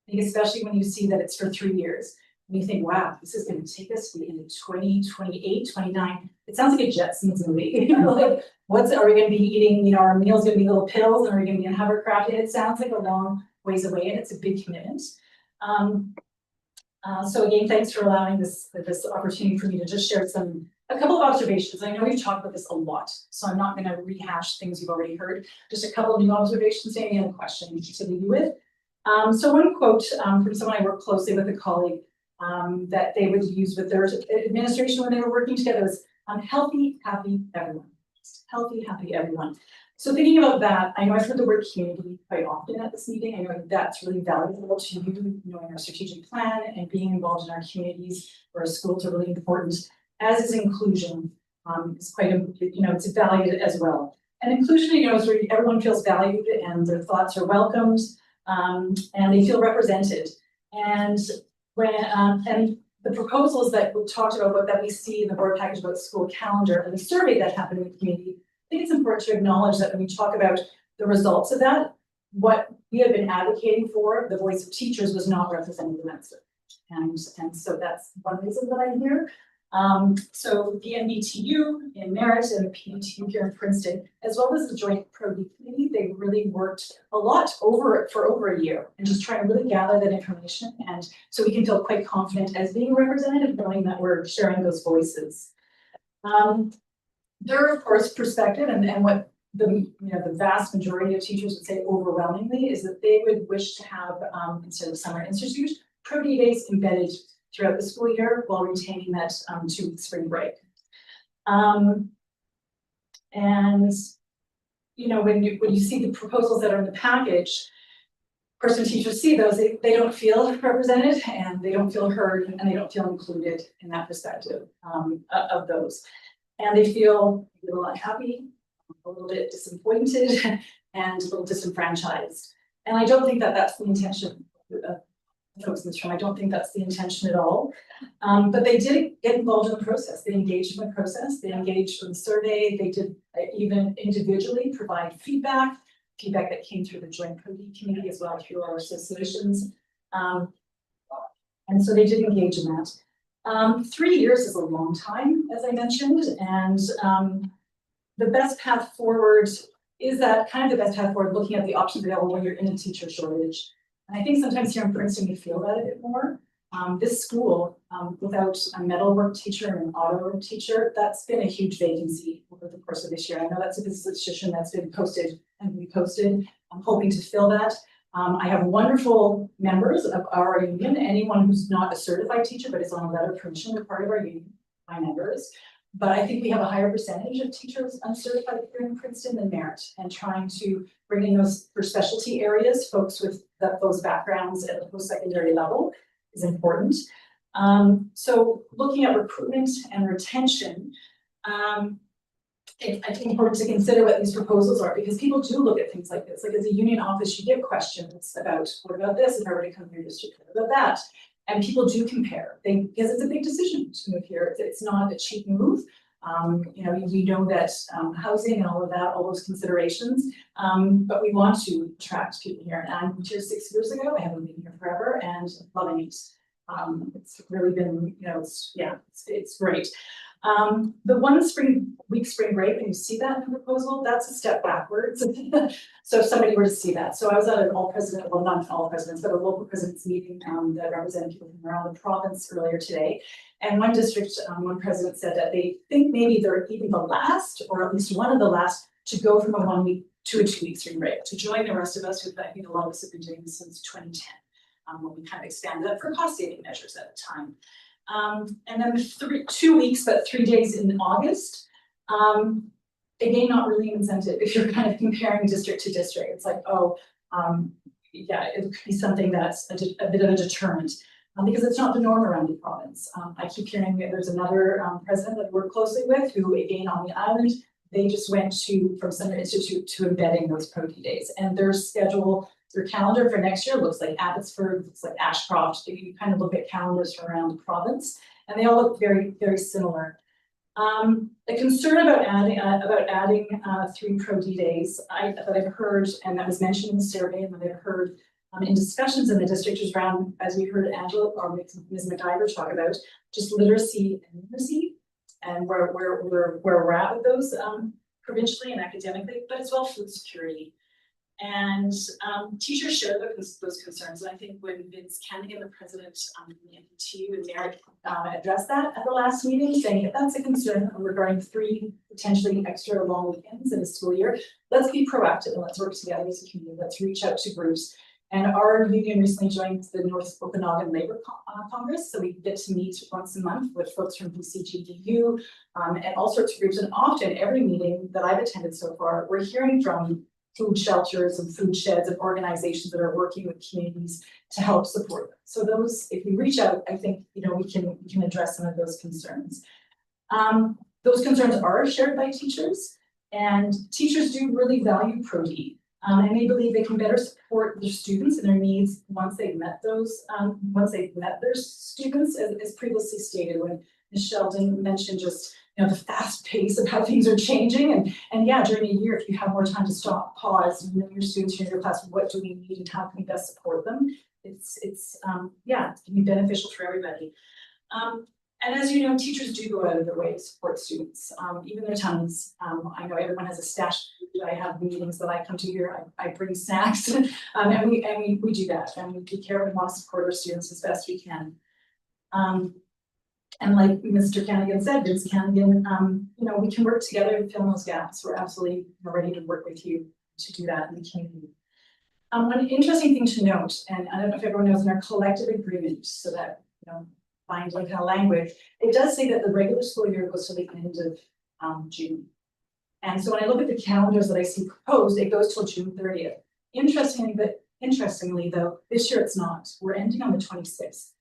I think especially when you see that it's for 3 years. And you think, wow, this is going to take us into 2028, 29. It sounds like a Jetsons movie. Like, are we going to be eating, you know, our meals going to be little pills, and are we going to be in hovercraft? It sounds like a long ways away, and it's a big commitment. So again, thanks for allowing this opportunity for me to just share a couple of observations. I know we've talked about this a lot, so I'm not going to rehash things you've already heard. Just a couple of new observations, maybe, and a question to leave you with. So one quote from someone I work closely with, a colleague, that they would use with their administration when they were working together was healthy, happy, everyone. Healthy, happy, everyone. So thinking about that, I know I've heard the word community quite often at this meeting. I know that's really valuable to you, knowing our strategic plan and being involved in our communities where our schools are really important, as is inclusion. Is quite, you know, it's valued as well. And inclusion, you know, is where everyone feels valued and their thoughts are welcomed, and they feel represented. And when the proposals that we talked about, but that we see in the board package about the school calendar and the survey that happened in the community, I think it's important to acknowledge that when we talk about the results of that, what we have been advocating for, the voice of teachers, was not represented in that survey. And so that's one reason that I'm here. So the MBTU in Merritt and the PBTU here in Princeton, as well as the Joint Pro-D Committee, they really worked a lot for over a year and just trying to really gather that information. And so we can feel quite confident as being represented, knowing that we're sharing those voices. There are, of course, perspective and what the vast majority of teachers would say overwhelmingly is that they would wish to have, instead of summer institute, Pro-D days embedded throughout the school year while retaining that 2-week spring break. And when you see the proposals that are in the package, of course, when teachers see those, they don't feel represented and they don't feel heard and they don't feel included in that perspective of those. And they feel a little unhappy, a little bit disappointed, and a little disenfranchised. And I don't think that that's the intention of folks in this room. I don't think that's the intention at all. But they did get involved in the process. They engaged in the process. They engaged in the survey. They did even individually provide feedback that came through the Joint Pro-D Committee as well through our associations. And so they did engage in that. 3 years is a long time, as I mentioned, and the best path forward is that kind of the best path forward, looking at the options available when you're in a teacher shortage. And I think sometimes here in Princeton, we feel that a bit more. This school, without a metalwork teacher and an auto teacher, that's been a huge vacancy over the course of this year. I know that's a position that's been posted and reposted. I'm hoping to fill that. I have wonderful members of our union. Anyone who's not a certified teacher but is on a letter of permission, are part of our union, my members. But I think we have a higher percentage of teachers uncertified here in Princeton than merit, and trying to bring in those for specialty areas, folks with those backgrounds at the post-secondary level is important. So looking at recruitment and retention, I think it's important to consider what these proposals are, because people do look at things like this. Like as a union office, you get questions about, what about this? If I were to come to your district, what about that? And people do compare, because it's a big decision to move here. It's not a cheap move. We know that housing and all of that, all those considerations, but we want to attract people here. And I moved here 6 years ago. I haven't been here forever and loving it. It's really been, it's great. The 1 week spring break, when you see that in the proposal, that's a step backwards. So if somebody were to see that. So I was at an all-president, well, not all presidents, but a local president's meeting that represented people from around the province earlier today. And one district, one president said that they think maybe they're even the last, or at least one of the last, to go from a 1 week to a 2 week spring break, to join the rest of us, who I think a lot of us have been doing this since 2010, when we kind of expanded that for cost saving measures at the time. And then 2 weeks, but 3 days in August. Again, not really an incentive if you're kind of comparing district to district. It's like, it could be something that's a bit of a deterrent, because it's not the norm around the province. I keep hearing that there's another president that I work closely with who, again, on the island, they just went from Summer Institute to embedding those Pro-D days, and their schedule. Their calendar for next year looks like Abbotsford, looks like Ashcroft. You kind of look at calendars from around the province, and they all look very, very similar. A concern about adding 3 Pro-D days that I've heard, and that was mentioned in the survey, and that I've heard in discussions in the district is around, as we heard Angela or Ms. McIver talk about, just literacy and numeracy, and where we're at with those provincially and academically, but as well food security. And teachers share those concerns. And I think when Vince Kennigan, the president of the MBTU and Merritt, addressed that at the last meeting, saying if that's a concern regarding 3 potentially extra long weekends in a school year, let's be proactive and let's work together as a community. Let's reach out to groups. And our union recently joined the North Okanagan Labour Congress, so we get to meet once a month with folks from BCGDU and all sorts of groups. And often, every meeting that I've attended so far, we're hearing from food shelters and food sheds and organizations that are working with communities to help support them. So those, if we reach out, I think we can address some of those concerns. Those concerns are shared by teachers, and teachers do really value Pro-D. And they believe they can better support their students and their needs once they've met those, once they've met their students, as previously stated, when Ms. Sheldon mentioned just, you know, the fast pace of how things are changing. And yeah, during a year, if you have more time to stop, pause, you know your students, you know your class, what do we need and how can we best support them? It's yeah, it can be beneficial for everybody. And as you know, teachers do go out of their way to support students, even their tongues. I know everyone has a stash. I have meetings that I come to here, I bring snacks, and we do that, and we care and want to support our students as best we can. And like Mr. Cannigan said, Vince Cannigan, you know, we can work together to fill those gaps. We're absolutely ready to work with you to do that in the community. One interesting thing to note, and I don't know if everyone knows, in our collective agreement, so that, you know, find like kind of language, it does say that the regular school year goes to the end of June. And so when I look at the calendars that I see proposed, it goes till June 30th. Interestingly though, this year it's not. We're ending on the 26th.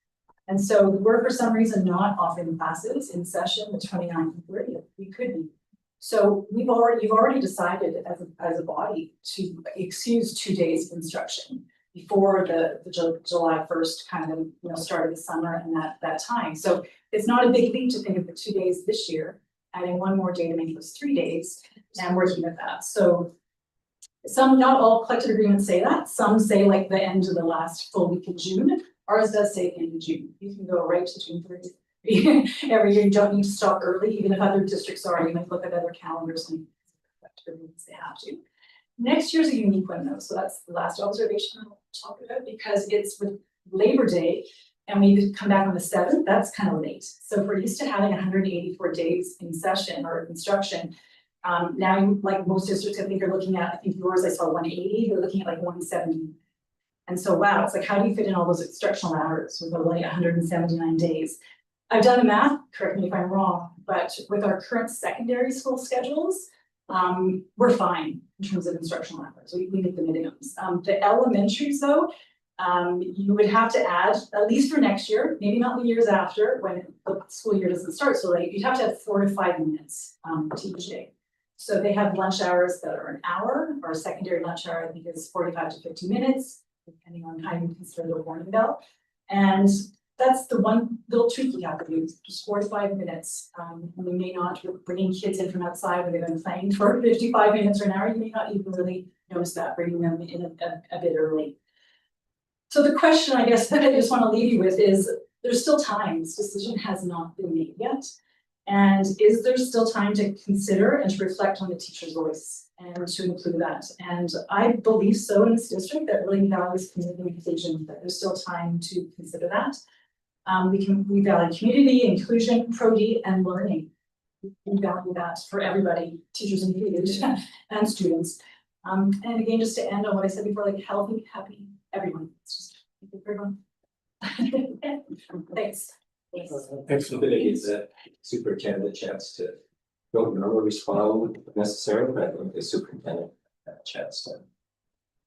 And so we're for some reason not offering classes in session the 29th and 30th. We could be. So you've already decided as a body to excuse 2 days of instruction before the July 1st kind of, you know, start of the summer and that time. So it's not a big leap to think of the 2 days this year, adding one more day to make those 3 days and working with that. So not all collective agreements say that. Some say like the end of the last full week of June. Ours does say the end of June. You can go right to June 30th. Every year. You don't need to stop early, even if other districts are. You might look at other calendars and they have to. Next year's a unique one though, so that's the last observation I'll talk about, because it's with Labor Day and we come back on the 7th. That's kind of late. So if we're used to having 184 days in session or instruction, now you, like most districts, I think you're looking at, I think yours I saw 180, you're looking at like 170. And so wow, it's like, how do you fit in all those instructional hours with only 179 days? I've done the math, correct me if I'm wrong, but with our current secondary school schedules, we're fine in terms of instructional hours. We meet the minimums. The elementaries though, you would have to add, at least for next year, maybe not the years after when the school year doesn't start so late, you'd have to have 4 to 5 minutes to each day. So they have lunch hours that are an hour, or a secondary lunch hour I think is 45 to 50 minutes, depending on how you consider the warning bell. And that's the one little tweak you have to do, just 4 to 5 minutes. And you may not, you're bringing kids in from outside where they've been playing for 55 minutes or an hour, you may not even really notice that, bringing them in a bit early. So the question, I guess, that I just want to leave you with is, there's still time. This decision has not been made yet. And is there still time to consider and to reflect on the teacher's voice and to include that? And I believe so in this district that really values community inclusion, that there's still time to consider that. We value community, inclusion, pro-D, and learning. We value that for everybody, teachers included, and students. And again, just to end on what I said before, like healthy, happy, everyone. It's just everyone. Thanks. Excellent. It gives the superintendent a chance to don't normally respond necessarily, but I think the superintendent had a chance to.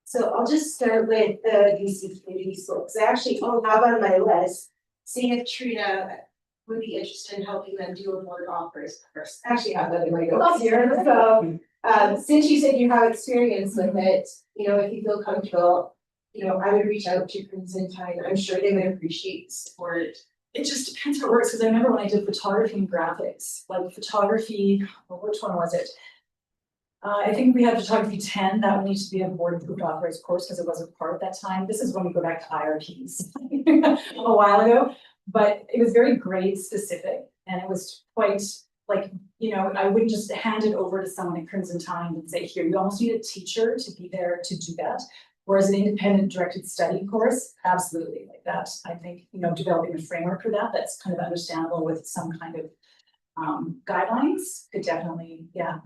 So I'll just start with the DC community school, because I actually all have on my list, seeing if Trina would be interested in helping them do a board offers first. Actually, I have that in my notes here. So since you said you have experience with it, you know, if you feel comfortable, you know, I would reach out to Crimson Tide. I'm sure they would appreciate support. It just depends how it works, because I remember when I did photography and graphics, like photography, well, which one was it? I think we had photography 10, that would need to be a board approved authorized course because it wasn't part of that time. This is when we go back to IRPs a while ago, but it was very grade specific and it was quite like, you know, I wouldn't just hand it over to someone at Crimson Tide and say, here, you almost need a teacher to be there to do that. Whereas an independent directed study course, absolutely like that. I think, you know, developing a framework for that, that's kind of understandable with some kind of guidelines could definitely, yeah.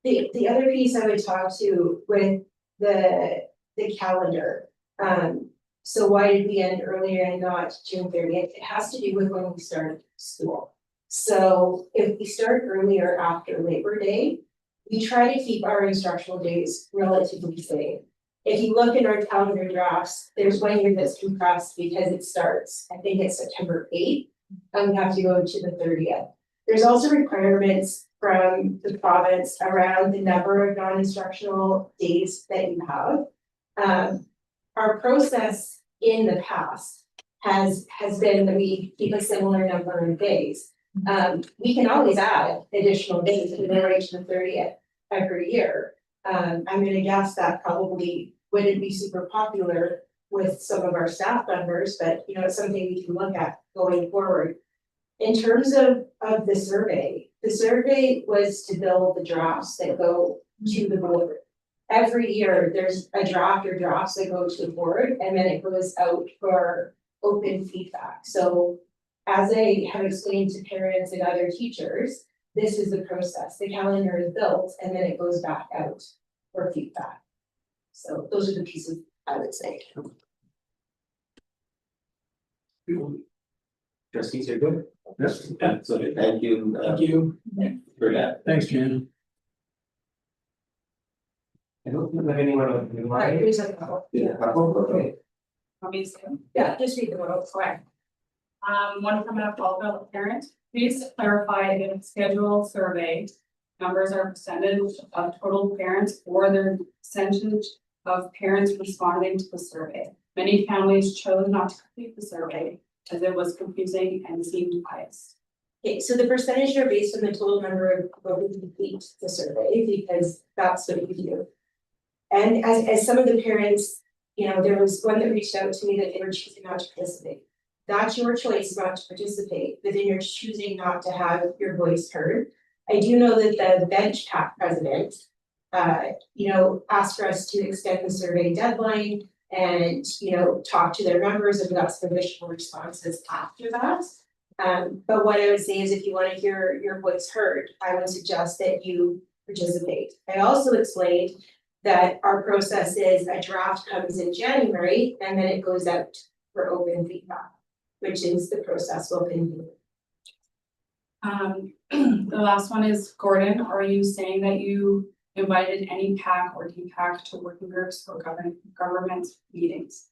The other piece I would talk to with the calendar. So why did we end earlier and not June 30th? It has to do with when we started school. So if we start earlier after Labor Day, we try to keep our instructional days relatively the same. If you look in our calendar drafts, there's one year that's compressed because it starts, I think it's September 8th, and we have to go to the 30th. There's also requirements from the province around the number of non-instructional days that you have. Our process in the past has been that we keep a similar number of days. We can always add additional days in relation to 30th every year. I'm gonna guess that probably wouldn't be super popular with some of our staff members, but you know, it's something we can look at going forward. In terms of the survey was to build the drafts that go to the board. Every year, there's a draft or drafts that go to the board, and then it goes out for open feedback. So as I have explained to parents and other teachers, this is the process. The calendar is built and then it goes back out for feedback. So those are the pieces I would say. Trustees are good? Yes. So thank you. Thank you. For that. Thanks, Jan. I don't think anyone in Alright, mind. here's a couple. Yeah, okay. Want me to? Yeah, just read the one, correct. One from a Falkville parent, please clarify if a scheduled survey numbers are percentage of total parents or their percentage of parents responding to the survey. Many families chose not to complete the survey as it was confusing and seemed biased. Okay, so the percentage are based on the total number of people who complete the survey, because that's what we do. And as some of the parents, you know, there was one that reached out to me that they were choosing not to participate. That's your choice not to participate, but then you're choosing not to have your voice heard. I do know that the bench pack president, you know, asked for us to extend the survey deadline and, you know, talk to their members and got some additional responses after that. But what I would say is if you want to hear your voice heard, I would suggest that you participate. I also explained that our process is a draft comes in January and then it goes out for open feedback, which is the process we'll continue. The last one is Gordon, are you saying that you invited any PAC or DPAC to working groups or government meetings?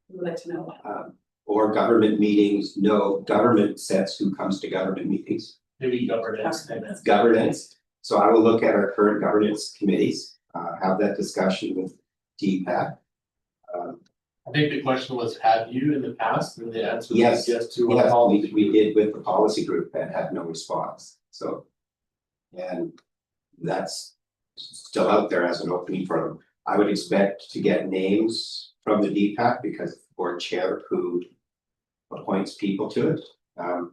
We'd like to know that. Or government meetings, no, government sets who comes to government meetings. Maybe governance. Governance, so I will look at our current governance committees, have that discussion with DPAC. I think the question was, have you in the past, and the answer was Yes, yes to Yes, all. we did with the policy group that had no response, so. And that's still out there as an opening for them. I would expect to get names from the DPAC because the board chair who appoints people to it. And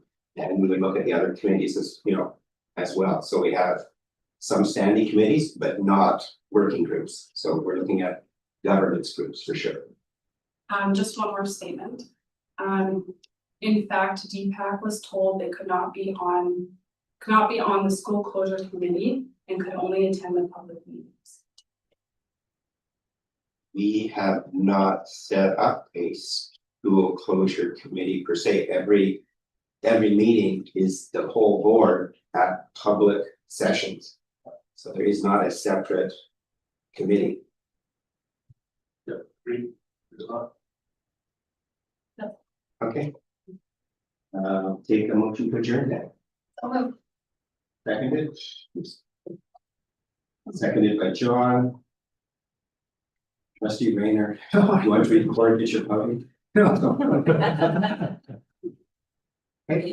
we would look at the other committees as, you know, as well. So we have some standing committees, but not working groups. So we're looking at governance groups for sure. Just one more statement. In fact, DPAC was told they could not be on the school closure committee and could only attend the public meetings. We have not set up a school closure committee per se. Every meeting is the whole board at public sessions. So there is not a separate committee. Yep, agree. Good luck. Okay. Take a motion to adjourn then. Seconded. Seconded by John. Trustee Rayner, you want to record, get your voting? No. Okay.